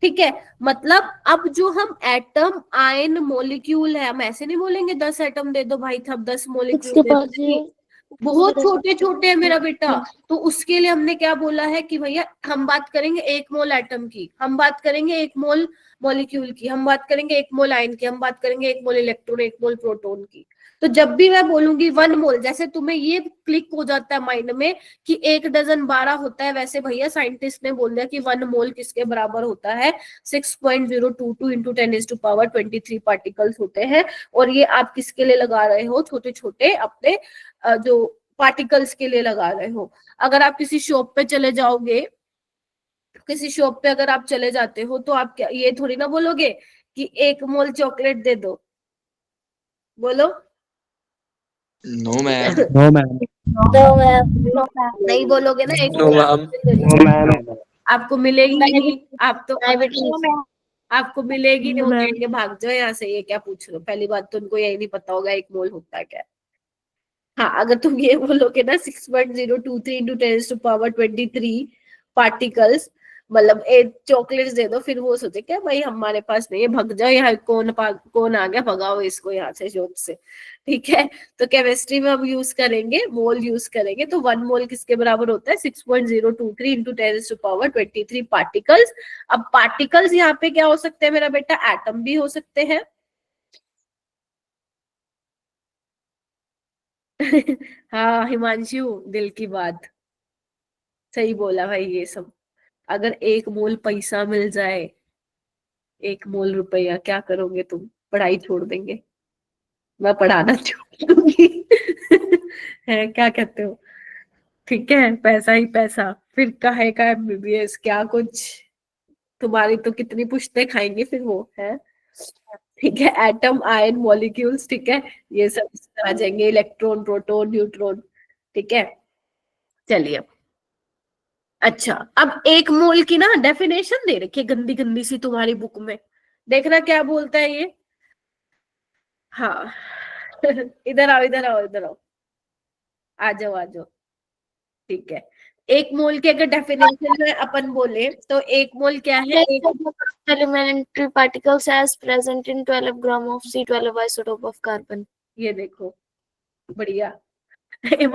ठीक है, मतलब अब जो हम एटम आयन मॉलिक्यूल है, हम ऐसे नहीं बोलेंगे 10 एटम दे दो भाई साहब 10 मॉलिक्यूल दे दो, बहुत छोटे छोटे है मेरा बेटा। तो उसके लिए हमने क्या बोला है कि भैया हम बात करेंगे 1 मोल एटम की, हम बात करेंगे 1 मोल मॉलिक्यूल की, हम बात करेंगे 1 मोल आयन की, हम बात करेंगे 1 मोल इलेक्ट्रॉन, 1 मोल प्रोटॉन की। तो जब भी मैं बोलूंगी 1 मोल, जैसे तुम्हें ये क्लिक हो जाता है माइंड में कि 1 डजन 12 होता है, वैसे भैया साइंटिस्ट ने बोल दिया कि 1 मोल किसके बराबर होता है, 6.022 इंटू 10⁻23 पार्टिकल्स होते हैं। और ये आप किसके लिए लगा रहे हो, छोटे छोटे अपने जो पार्टिकल्स के लिए लगा रहे हो। अगर आप किसी शॉप पे चले जाओगे, किसी शॉप पे अगर आप चले जाते हो तो आप क्या ये थोड़ी ना बोलोगे कि 1 मोल चॉकलेट दे दो, बोलो। No, ma'am. No, ma'am. नहीं बोलोगे ना, 1 No, मोल ma'am. No, ma'am. आपको मिलेगी नहीं, आप तो आपको मिलेगी नहीं, वो कहेंगे भाग जाओ यहाँ से, ये क्या पूछ रहे हो। पहली बात तो उनको यही नहीं पता होगा 1 मोल होता है क्या। हाँ, अगर तुम ये बोलोगे ना 6.023 इंटू 10⁻23 पार्टिकल्स, मतलब 8 चॉकलेट्स दे दो, फिर वो सोचे क्या भाई हमारे पास नहीं है, भग जाओ यहाँ, कौन आ गया, भगाओ इसको यहाँ से शॉप से। ठीक है, तो केमिस्ट्री में अब यूज करेंगे मोल यूज करेंगे। तो 1 मोल किसके बराबर होता है, 6.023 इंटू 10⁻23 पार्टिकल्स। अब पार्टिकल्स यहाँ पे क्या हो सकते हैं मेरा बेटा, एटम भी हो सकते हैं। हाँ हिमांशु, दिल की बात सही बोला भाई। ये सब अगर 1 मोल पैसा मिल जाए, 1 मोल रुपया, क्या करोगे तुम, पढ़ाई छोड़ देंगे, मैं पढ़ाना छोड़ दूंगी। है क्या कहते हो। ठीक है, पैसा ही पैसा, फिर काहे का MBBS क्या कुछ, तुम्हारी तो कितनी पुश्ते खाएंगे फिर वो है। ठीक है, एटम आयन मॉलिक्यूल्स, ठीक है, ये सब आ जाएंगे, इलेक्ट्रॉन प्रोटॉन न्यूट्रॉन। ठीक है, चलिए। अच्छा, अब 1 मोल की ना डेफिनेशन दे रखी है गंदी गंदी सी तुम्हारी बुक में, देखना क्या बोलता है ये। हाँ इधर आओ इधर आओ इधर आओ, आ जाओ आ जाओ। ठीक है, 1 मोल की अगर डेफिनेशन में अपन बोले तो 1 मोल क्या है, elementary particles as present in 12 gram of C12 isotope of carbon. ये देखो बढ़िया। A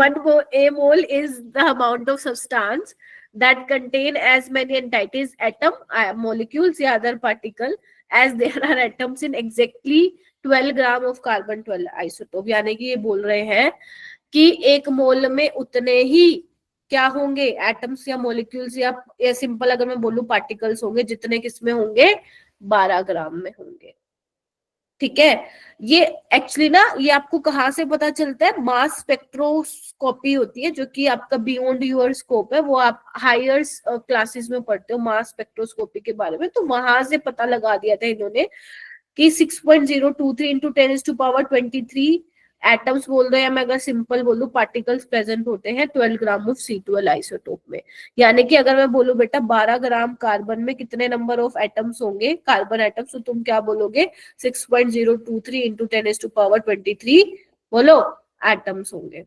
mole is the amount of substance that contain as many entities, atom, molecules या other particle as there are atoms in exactly 12 gram of carbon 12 isotope। यानी कि ये बोल रहे हैं कि 1 मोल में उतने ही क्या होंगे, एटम्स या मॉलिक्यूल्स, या सिंपल अगर मैं बोलूं पार्टिकल्स होंगे, जितने किसमें होंगे, 12 ग्राम में होंगे। ठीक है, ये एक्चुअली ना ये आपको कहाँ से पता चलता है, मास स्पेक्ट्रोस्कोपी होती है जो कि आपका बियॉन्ड योर स्कोप है, वो आप हायर क्लासेस में पढ़ते हो मास स्पेक्ट्रोस्कोपी के बारे में। तो वहां से पता लगा दिया था इन्होंने कि 6.023 इंटू 10⁻23 एटम्स बोल रहे हैं, मैं अगर सिंपल बोलूं पार्टिकल्स प्रेजेंट होते हैं 12 ग्राम ऑफ C12 आइसोटोप में। यानी कि अगर मैं बोलूं बेटा 12 ग्राम कार्बन में कितने नंबर ऑफ एटम्स होंगे, कार्बन एटम्स, तो तुम क्या बोलोगे, 6.023 इंटू 10⁻23 बोलो एटम्स होंगे।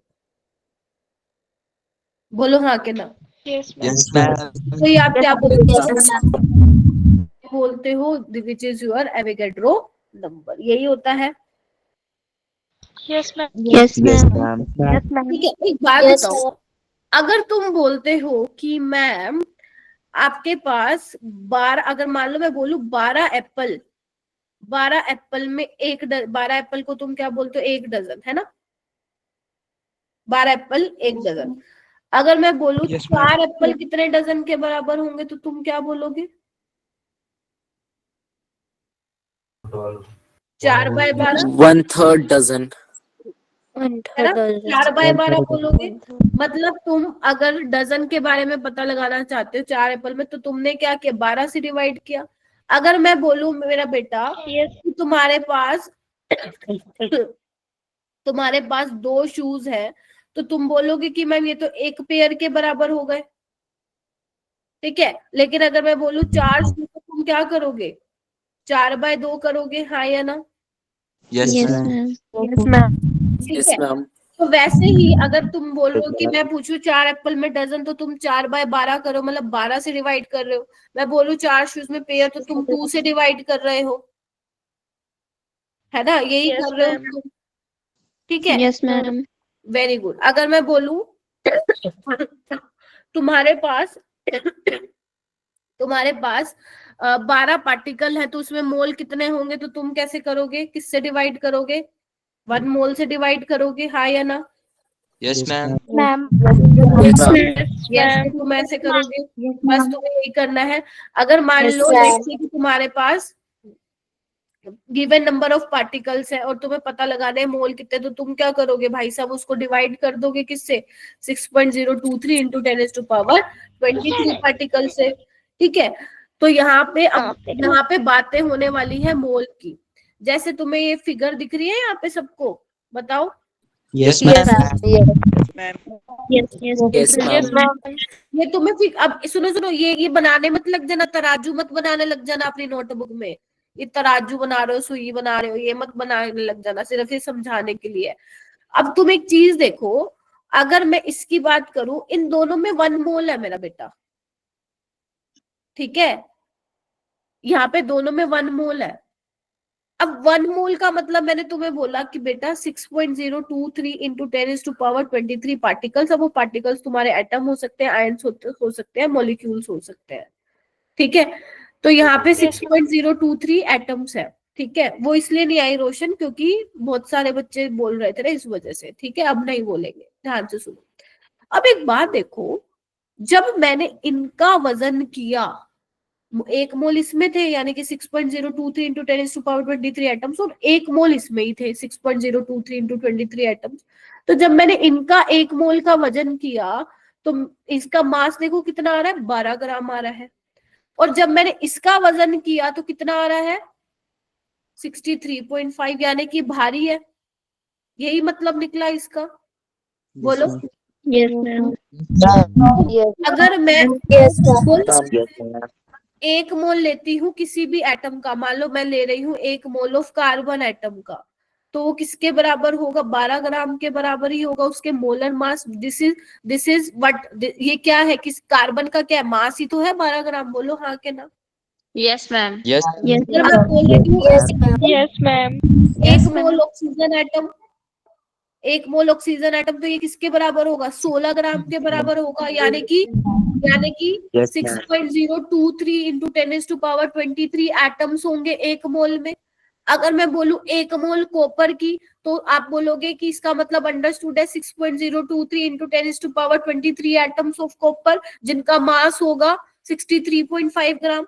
बोलो हाँ के ना। Yes, ma'am. तो ये आप क्या बोलते हो, which is your Avogadro number, यही होता है। Yes, ma'am. Yes, Yes, ma'am. ma'am. ठीक है, एक बात बताओ, अगर तुम बोलते हो कि मैम आपके पास 12, अगर मान लो मैं बोलूं 12 एप्पल, 12 एप्पल में 12 एप्पल को तुम क्या बोलते हो, 1 डजन है ना, 12 एप्पल 1 डजन। अगर मैं बोलूं Yes, ma'am. 4 एप्पल कितने डजन के बराबर होंगे, तो तुम क्या बोलोगे, 4/12 1/3 dozen. है ना, 4/12 बोलोगे। मतलब तुम अगर डजन के बारे में पता लगाना चाहते हो 4 एप्पल में, तो तुमने क्या किया, 12 से डिवाइड किया। अगर मैं बोलूं मेरा बेटा कि तुम्हारे पास 2 शूज है, तो तुम बोलोगे कि मैम ये तो 1 पेयर के बराबर हो गए। ठीक है, लेकिन अगर मैं बोलूं 4 शूज, तो तुम क्या करोगे, 4/2 करोगे, हाँ या ना। Yes, Yes, ma'am. ma'am. Yes, ma'am. ठीक Yes, है, ma'am. तो वैसे ही अगर तुम बोल रहे हो कि मैं पूछूं 4 एप्पल में डजन, तो तुम 4/12 करो, मतलब 12 से डिवाइड कर रहे हो। मैं बोलूं 4 शूज में पेयर, तो तुम 2 से डिवाइड कर रहे हो, है ना? यही कर रहे हो तुम, ठीक है? Yes, ma'am. Very good. अगर मैं बोलूं तुम्हारे पास 12 पार्टिकल है, तो उसमें मोल कितने होंगे? तो तुम कैसे करोगे? किससे डिवाइड करोगे? 1 मोल से डिवाइड करोगे, हाँ या ना? Yes, ma'am. Ma'am. यस, तो तुम ऐसे करोगे, बस तुम्हें यही करना है। अगर मान Yes, low ma'am. let's say कि तुम्हारे पास गिवन नंबर ऑफ पार्टिकल्स है और तुम्हें पता लगाना है मोल कितने, तो तुम क्या करोगे भाई साहब? उसको डिवाइड कर दोगे किससे? 6.023 इंटू 10⁻23 पार्टिकल से, ठीक है? तो यहाँ पे बातें होने वाली है मोल की। जैसे तुम्हें ये फिगर दिख रही है यहाँ पे सबको, बताओ। Yes, Yes, ma'am. ma'am. Yes, yes, Yes, ma'am. ये तुम्हें फिर अब सुनो, ये बनाने मत लग जाना, तराजू मत बनाने लग जाना अपनी नोटबुक में। ये तराजू बना रहे हो, सुई बना रहे हो, ये मत बनाने लग जाना, सिर्फ ये समझाने के लिए। अब तुम एक चीज देखो, अगर मैं इसकी बात करूं, इन दोनों में 1 मोल है मेरा बेटा, ठीक है? यहाँ पे दोनों में 1 मोल है। अब 1 मोल का मतलब मैंने तुम्हें बोला कि बेटा 6.023 इंटू 10⁻23 पार्टिकल्स। अब वो पार्टिकल्स तुम्हारे एटम हो सकते हैं, आयंस हो सकते हैं, मॉलिक्यूल्स हो सकते हैं, ठीक है? तो यहाँ पे 6.023 एटम्स है, ठीक है? वो इसलिए नहीं आई रोशन क्योंकि बहुत सारे बच्चे बोल रहे थे ना, इस वजह से, ठीक है? अब नहीं बोलेंगे, ध्यान से सुनो। अब एक बात देखो, जब मैंने इनका वजन किया, 1 मोल इसमें थे, यानी कि 6.023 इंटू 10⁻23 एटम्स, और 1 मोल इसमें ही थे, 6.023 इंटू 23 एटम्स। तो जब मैंने इनका 1 मोल का वजन किया, तो इसका मास देखो कितना आ रहा है, 12 ग्राम आ रहा है। और जब मैंने इसका वजन किया तो कितना आ रहा है, 63.5, यानी कि भारी है। यही मतलब निकला इसका, बोलो। yes, ma'am. Yes. अगर मैं Yes, ma'am. Yes, ma'am. 1 मोल लेती हूँ किसी भी एटम का, मान लो मैं ले रही हूँ 1 मोल ऑफ कार्बन एटम का, तो वो किसके बराबर होगा? 12 ग्राम के बराबर ही होगा उसके molar mass. This is what, ये क्या है? किस कार्बन का क्या मास ही तो है 12 ग्राम, बोलो हाँ के ना? Yes, ma'am. Yes. Yes, अगर मैं बोल रही हूँ Yes, ma'am. yes, ma'am. 1 मोल ऑक्सीजन एटम, 1 मोल ऑक्सीजन एटम, तो ये किसके बराबर होगा? 16 ग्राम के बराबर होगा, यानी कि Yes, ma'am. 6.023 इंटू 10⁻23 एटम्स होंगे 1 मोल में। अगर मैं बोलूं 1 मोल कॉपर की, तो आप बोलोगे कि इसका मतलब अंडरस्टूड है 6.023 इंटू 10⁻23 एटम्स ऑफ कॉपर, जिनका मास होगा 63.5 ग्राम।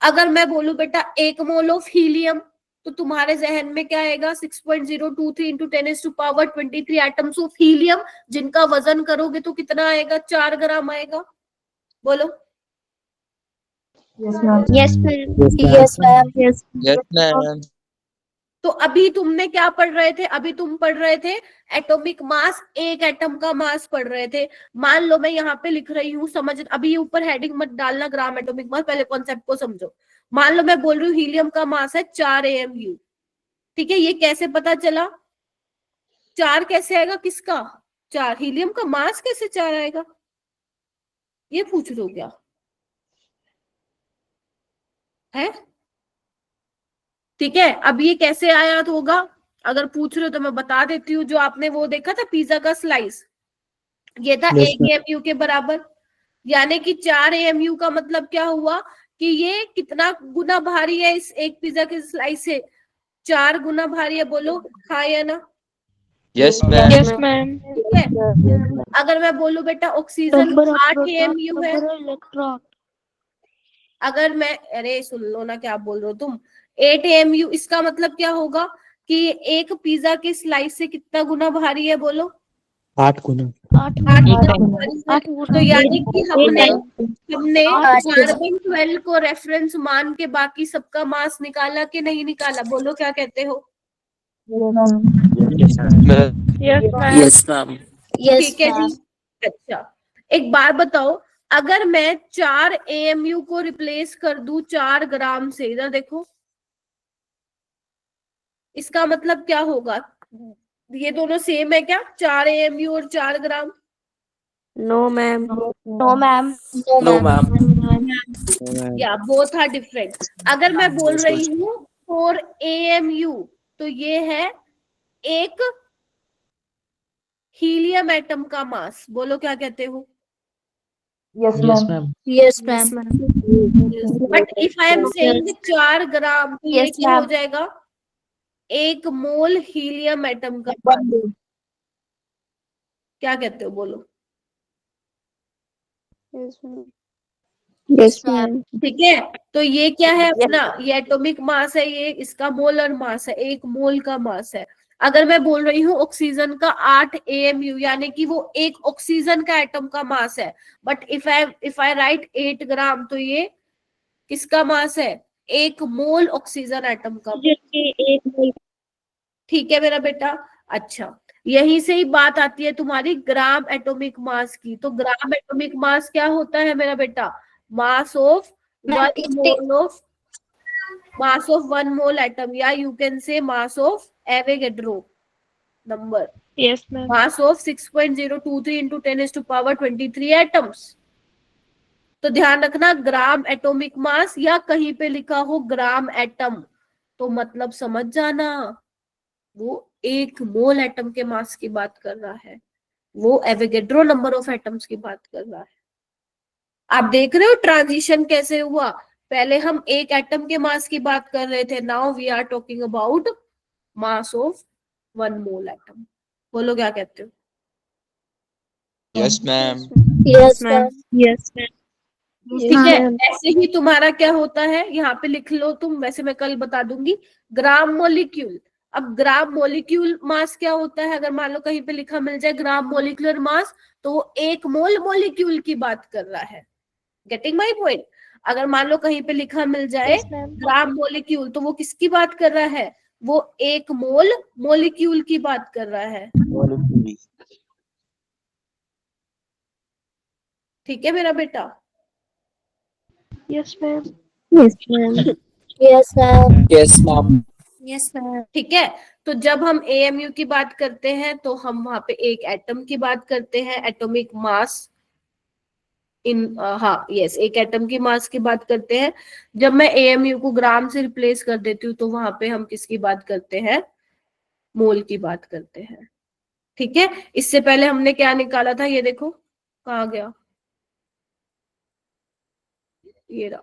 अगर मैं बोलूं बेटा 1 मोल ऑफ हीलियम, तो तुम्हारे जहन में क्या आएगा? 6.023 इंटू 10⁻23 एटम्स ऑफ हीलियम, जिनका वजन करोगे तो कितना आएगा? 4 ग्राम आएगा, बोलो। Yes, ma'am. Yes, ma'am. Yes. Yes, ma'am. तो अभी तुमने क्या पढ़ रहे थे? अभी तुम पढ़ रहे थे एटॉमिक मास, एक एटम का मास पढ़ रहे थे। मान लो मैं यहाँ पे लिख रही हूँ, समझ, अभी ऊपर हेडिंग मत डालना ग्राम एटॉमिक मास, पहले कॉन्सेप्ट को समझो। मान लो मैं बोल रही हूँ हीलियम का मास है 4 AMU, ठीक है? ये कैसे पता चला? 4 कैसे आएगा? किसका 4? हीलियम का मास कैसे 4 आएगा? ये पूछ लो क्या है? ठीक है, अब ये कैसे आया तो होगा, अगर पूछ रहे हो तो मैं बता देती हूँ। जो आपने वो देखा था पिज्जा का स्लाइस, ये था Yes, 1 AMU के बराबर, यानी कि 4 AMU का मतलब क्या हुआ कि ये कितना गुना भारी है? इस एक पिज्जा के स्लाइस से 4 गुना भारी है, बोलो हाँ या ना? Yes, ma'am. Yes, ma'am. ठीक है। अगर मैं बोलूं बेटा ऑक्सीजन 8 AMU है, अगर मैं, अरे सुन लो ना क्या बोल रहे हो तुम, 8 AMU, इसका मतलब क्या होगा कि एक पिज्जा के स्लाइस से कितना गुना भारी है, बोलो? 8 गुना। 8 गुना भारी है। तो यानी कि हमने कार्बन 12 को रेफरेंस मान के बाकी सबका मास निकाला कि नहीं निकाला, बोलो क्या कहते हो? Yes, ma'am. Yes, ma'am. Yes, ठीक है ma'am. जी। अच्छा, एक बात बताओ, अगर मैं 4 AMU को रिप्लेस कर दूं 4 ग्राम से, इधर देखो, इसका मतलब क्या होगा? ये दोनों सेम है क्या, 4 AMU और 4 ग्राम? No, ma'am. No, ma'am. No, ma'am. या बोथ आर डिफरेंट। अगर मैं बोल रही हूँ 4 AMU तो ये है एक हीलियम एटम का मास, बोलो क्या कहते हो? Yes, ma'am. Yes, ma'am. But if I am saying 4 ग्राम तो ये Yes, क्या हो ma'am. जाएगा, एक मोल हीलियम एटम का मास। क्या कहते हो, बोलो? Yes, ma'am. ठीक है, तो ये क्या है अपना, ये एटॉमिक मास है, ये इसका मोलर मास है, एक मोल का मास है। अगर मैं बोल रही हूँ ऑक्सीजन का 8 AMU यानी कि वो एक ऑक्सीजन का एटम का मास है, बट इफ आई राइट 8 ग्राम तो ये किसका मास है, एक मोल ऑक्सीजन एटम का। ठीक है मेरा बेटा। अच्छा, यहीं से ही बात आती है तुम्हारी ग्राम एटॉमिक मास की। तो ग्राम एटॉमिक मास क्या होता है मेरा बेटा, mass of one mole atom, या you can say mass of Avogadro number, Yes, ma'am. Mass of 6.023 into 10⁻23 atoms. तो ध्यान रखना, ग्राम एटॉमिक मास या कहीं पे लिखा हो ग्राम एटम तो मतलब समझ जाना वो एक मोल एटम के मास की बात कर रहा है, वो एवोगैड्रो नंबर ऑफ एटम्स की बात कर रहा है। आप देख रहे हो ट्रांजिशन कैसे हुआ, पहले हम एक एटम के मास की बात कर रहे थे, now we are talking about mass of one mole atom. बोलो क्या कहते हो? Yes, ma'am. Yes, ma'am. Yes, ma'am. ठीक है, ऐसे ही तुम्हारा क्या होता है, यहाँ पे लिख लो तुम, वैसे मैं कल बता दूंगी। ग्राम मोलिक्यूल, अब ग्राम मोलिक्यूल मास क्या होता है, अगर मान लो कहीं पे लिखा मिल जाए ग्राम मोलिकुलर मास तो वो एक मोल मोलिक्यूल की बात कर रहा है। Getting my point? अगर मान लो कहीं पे लिखा मिल जाए ग्राम मोलिक्यूल तो वो किसकी बात कर रहा है, वो एक मोल मोलिक्यूल की बात कर रहा है। ठीक है मेरा बेटा? Yes, ma'am. Yes, ma'am. Yes, ma'am. Yes, ma'am. Yes, ma'am. ठीक है, तो जब हम AMU की बात करते हैं तो हम वहां पे एक एटम की बात करते हैं, एटॉमिक मास इन हाँ यस, एक एटम की मास की बात करते हैं। जब मैं AMU को ग्राम से रिप्लेस कर देती हूँ तो वहां पे हम किसकी बात करते हैं, मोल की बात करते हैं। ठीक है, इससे पहले हमने क्या निकाला था, ये देखो कहाँ गया, ये रहा,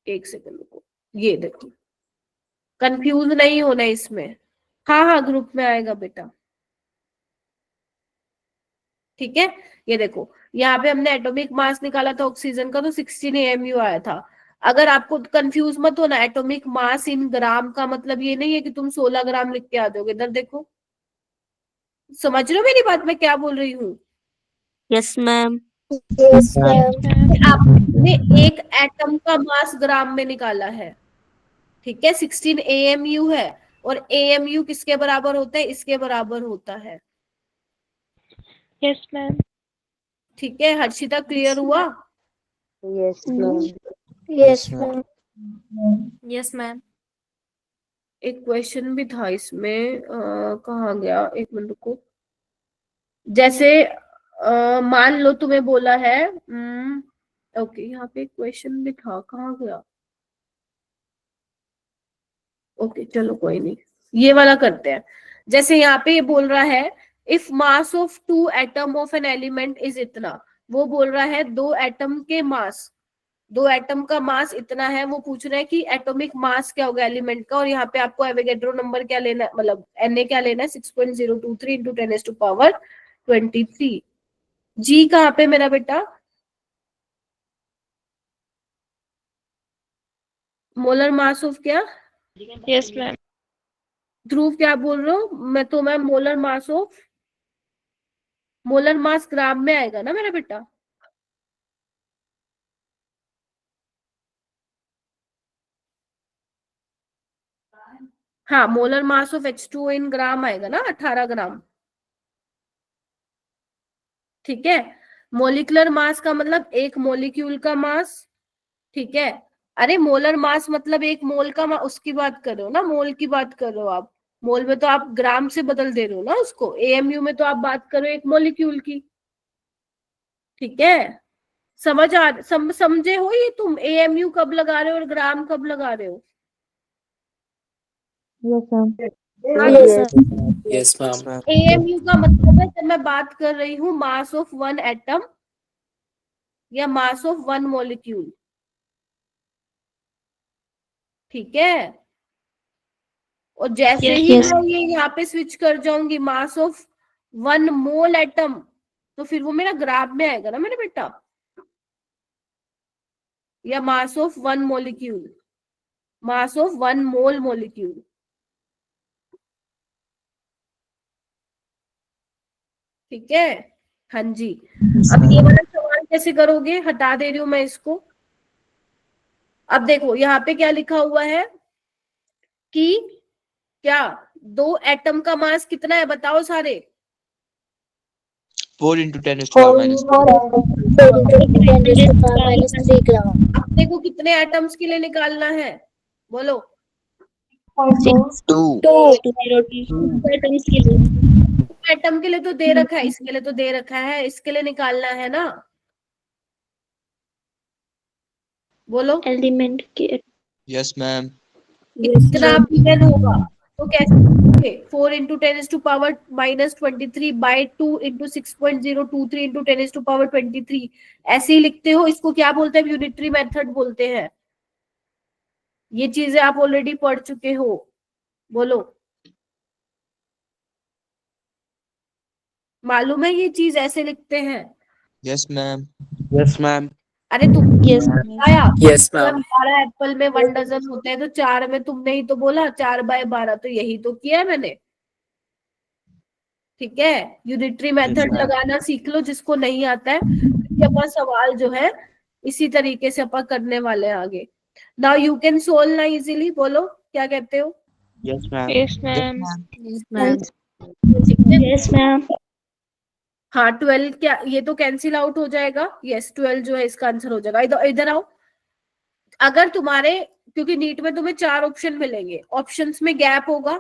एक सेकंड रुको, ये देखो, कंफ्यूज नहीं होना इसमें, हाँ हाँ ग्रुप में आएगा बेटा। ठीक है, ये देखो यहाँ पे हमने एटॉमिक मास निकाला था ऑक्सीजन का तो 16 AMU आया था। अगर आपको कंफ्यूज मत होना, एटॉमिक मास इन ग्राम का मतलब ये नहीं है कि तुम 16 ग्राम लिख के आ जाओगे। इधर देखो, समझ रहे हो मेरी बात, मैं क्या बोल रही हूँ? Yes, ma'am. Yes, ma'am. आपने एक एटम का मास ग्राम में निकाला है, ठीक है, 16 AMU है, और AMU किसके बराबर होता है, इसके बराबर होता है। Yes, ma'am. ठीक है, हर्षिता क्लियर हुआ? Yes, ma'am. Yes, ma'am. Yes, ma'am. एक क्वेश्चन भी था इसमें, कहाँ गया, एक मिनट को। जैसे मान लो तुम्हें बोला है, ओके यहाँ पे क्वेश्चन भी था, कहाँ गया, ओके चलो कोई नहीं, ये वाला करते हैं। जैसे यहाँ पे ये बोल रहा है if mass of 2 atom of an element is इतना, वो बोल रहा है दो एटम के मास, दो एटम का मास इतना है, वो पूछ रहे हैं कि एटॉमिक मास क्या होगा एलिमेंट का, और यहाँ पे आपको एवोगैड्रो नंबर क्या लेना है, मतलब Na क्या लेना है, 6.023 into 10⁻23। जी कहाँ पे मेरा बेटा, मोलर मास ऑफ क्या, Yes, ma'am. ध्रुव क्या बोल रहे हो, मैं molar mass of, molar mass gram में आएगा ना मेरा बेटा? हाँ, मोलर मास ऑफ H2O इन ग्राम आएगा ना, 18 ग्राम। ठीक है, मोलिकुलर मास का मतलब एक मोलिक्यूल का मास। ठीक है, अरे मोलर मास मतलब एक मोल का मास, उसकी बात कर रहे हो ना, मोल की बात कर रहे हो आप, मोल में तो आप ग्राम से बदल दे रहे हो ना उसको, एएमयू में तो आप बात करो एक मॉलिक्यूल की। ठीक है, समझे हो ये तुम, एएमयू कब लगा रहे हो और ग्राम कब लगा रहे हो? Yes, ma'am. Yes, sir. Yes, ma'am. AMU का मतलब है जब मैं बात कर रही हूँ मास ऑफ वन एटम या मास ऑफ वन मॉलिक्यूल। ठीक है, और जैसे Yes, ही yes. मैं ये यहाँ पे स्विच कर जाऊंगी मास ऑफ वन मोल एटम, तो फिर वो मेरा ग्राम में आएगा ना मेरे बेटा, या मास of one molecule, mass of one mole molecule. ठीक है, हाँ जी। अब ये वाला सवाल कैसे करोगे, हटा दे रही हूं मैं इसको। अब देखो यहाँ पे क्या लिखा हुआ है कि क्या दो एटम का मास कितना है, बताओ सारे। 4 into 10 is to power minus 3 gram. अब देखो कितने एटम्स के लिए निकालना है, बोलो। 2. एटम के लिए तो दे रखा है, इसके लिए तो दे रखा है, इसके लिए निकालना है ना, बोलो। Element के Yes, ma'am. कितना बिलियन होगा, तो कैसे 4 into 10 is to power minus 23 by 2 into 6.023 into 10 is to power 23 ऐसे ही लिखते हो। इसको क्या बोलते हैं, यूनिटरी मेथड बोलते हैं। ये चीजें आप ऑलरेडी पढ़ चुके हो, बोलो। मालूम है ये चीज ऐसे लिखते हैं? Yes, ma'am. Yes, ma'am. अरे तुम Yes. आया Yes, ma'am. 12 एप्पल में 1 डजन होते हैं, तो 4 में तुमने ही तो बोला 4/12, तो यही तो किया है मैंने। ठीक है, यूनिटरी मेथड लगाना सीख लो जिसको नहीं आता है, क्योंकि अपन सवाल जो है इसी तरीके से अपन करने वाले हैं आगे। नाउ यू कैन सोल्व ना इजीली, बोलो क्या कहते हो। Yes, ma'am. Yes, ma'am. ठीक है, Yes, ma'am. हाँ 12 क्या, ये तो कैंसिल आउट हो जाएगा। यस 12 जो है इसका आंसर हो जाएगा। इधर इधर आओ। अगर तुम्हारे, क्योंकि नीट में तुम्हें 4 ऑप्शन मिलेंगे, ऑप्शंस में गैप होगा।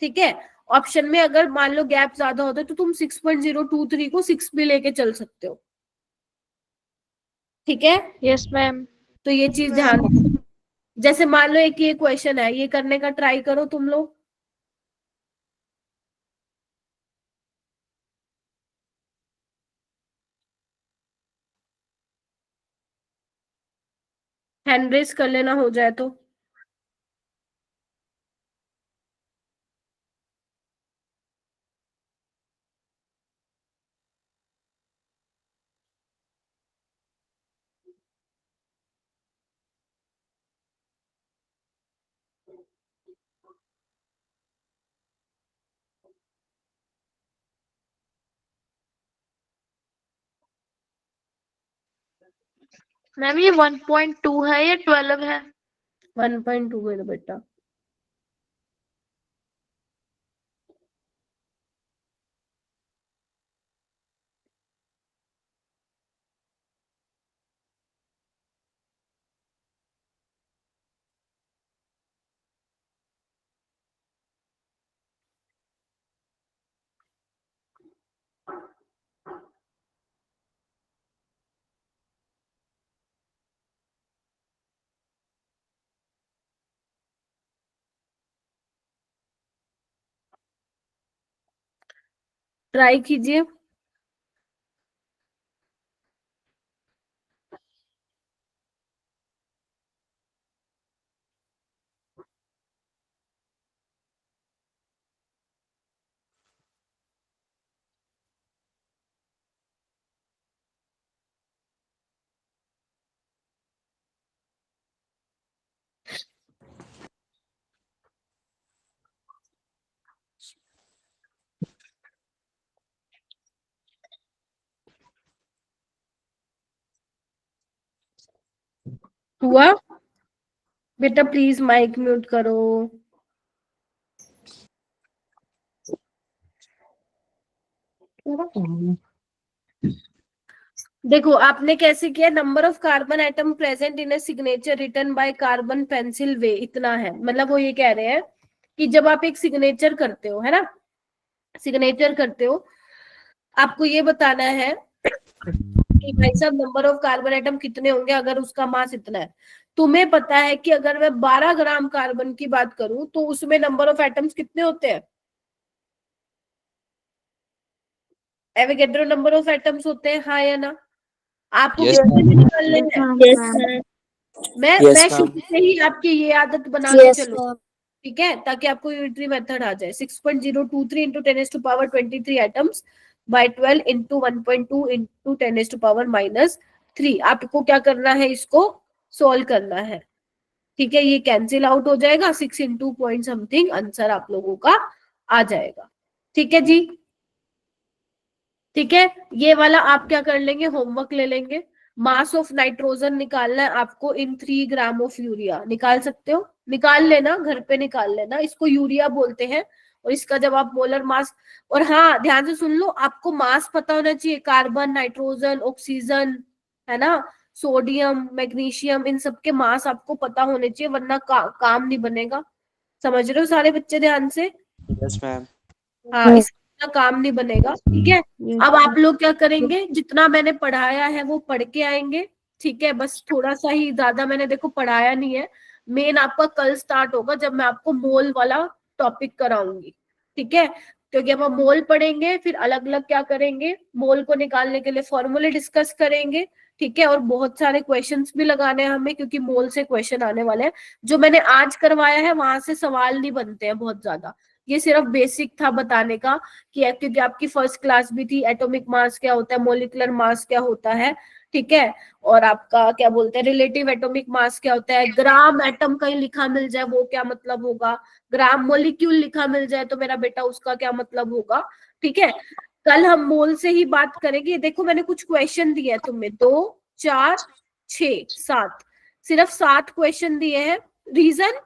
ठीक है, ऑप्शन में अगर मान लो गैप ज्यादा होता है तो तुम 6.023 को 6 भी लेके चल सकते हो। ठीक है, Yes, ma'am. तो ये चीज ध्यान रखो। जैसे मान लो एक ये क्वेश्चन है, ये करने का ट्राई करो तुम लोग। हैंड रेस कर लेना हो जाए तो। मैम ये 1.2 है या 12 है? 1.2 मेरा बेटा। ट्राई कीजिए। हुआ बेटा, प्लीज माइक म्यूट करो। देखो आपने कैसे किया, number of carbon atom present in a signature written by carbon pencil way, इतना है। मतलब वो ये कह रहे हैं कि जब आप एक सिग्नेचर करते हो, है ना, सिग्नेचर करते हो, आपको ये बताना है कि भाई साहब नंबर ऑफ कार्बन एटम कितने होंगे अगर उसका मास इतना है। तुम्हें पता है कि अगर मैं 12 ग्राम कार्बन की बात करूं तो उसमें नंबर ऑफ एटम्स कितने होते हैं? एवोगैड्रो नंबर ऑफ एटम्स होते हैं, हाँ या ना? आपको Yes, कैसे भी निकालने Yes, हैं? ma'am. Yes, ma'am. मैं शुरू से ही आपकी ये आदत बना के Yes, चलूं, ma'am. ठीक है, ताकि आपको यूनिटरी मेथड आ जाए। 6.023 into 10⁻23 atoms bye 12 into 1.2 into 10⁻³ आपको क्या करना है, इसको सोल्व करना है, ठीक है। ये कैंसिल आउट हो जाएगा, 6 into पॉइंट समथिंग आंसर आप लोगों का आ जाएगा, ठीक है जी, ठीक है। ये वाला आप क्या कर लेंगे, होमवर्क ले लेंगे। मास ऑफ नाइट्रोजन निकालना है आपको इन 3 ग्राम ऑफ यूरिया, निकाल सकते हो, निकाल लेना, घर पे निकाल लेना, इसको यूरिया बोलते हैं। और इसका जब आप मोलर मास, और हाँ ध्यान से सुन लो, आपको मास पता होना चाहिए, कार्बन, नाइट्रोजन, ऑक्सीजन, है ना, सोडियम, मैग्नीशियम, इन सब के मास आपको पता होने चाहिए, वरना काम नहीं बनेगा। समझ रहे हो सारे बच्चे ध्यान से? Yes, ma'am. हाँ, इसका काम नहीं बनेगा, ठीक है। अब आप लोग क्या करेंगे, जितना मैंने पढ़ाया है वो पढ़ के आएंगे, ठीक है। बस थोड़ा सा ही, ज्यादा मैंने देखो पढ़ाया नहीं है। मेन आपका कल स्टार्ट होगा जब मैं आपको मोल वाला टॉपिक कराऊंगी, ठीक है। क्योंकि अब हम मोल पढ़ेंगे, फिर अलग अलग क्या करेंगे, मोल को निकालने के लिए फॉर्मूले डिस्कस करेंगे, ठीक है। और बहुत सारे क्वेश्चंस भी लगाने हैं हमें, क्योंकि मोल से क्वेश्चन आने वाले हैं। जो मैंने आज करवाया है वहां से सवाल नहीं बनते हैं बहुत ज्यादा, ये सिर्फ बेसिक था बताने का कि क्योंकि आपकी फर्स्ट क्लास भी थी, एटॉमिक मास क्या होता है, मोलिकुलर मास क्या होता है, ठीक है। और आपका क्या बोलते हैं, रिलेटिव एटॉमिक मास क्या होता है, ग्राम एटम कहीं लिखा मिल जाए वो क्या मतलब होगा, ग्राम मोलिक्यूल लिखा मिल जाए तो मेरा बेटा उसका क्या मतलब होगा, ठीक है। कल हम मोल से ही बात करेंगे। देखो मैंने कुछ क्वेश्चन दिए हैं तुम्हें, 2, 4, 6, 7, सिर्फ 7 क्वेश्चन दिए हैं। रीजन,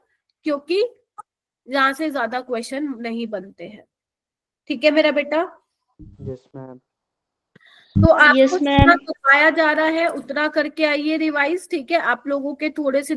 क्योंकि यहाँ से ज्यादा क्वेश्चन नहीं बनते हैं, ठीक है मेरा बेटा। Yes, ma'am. तो आपको Yes, जितना ma'am. बताया जा रहा है उतना करके आइए रिवाइज, ठीक है। आप लोगों के थोड़े से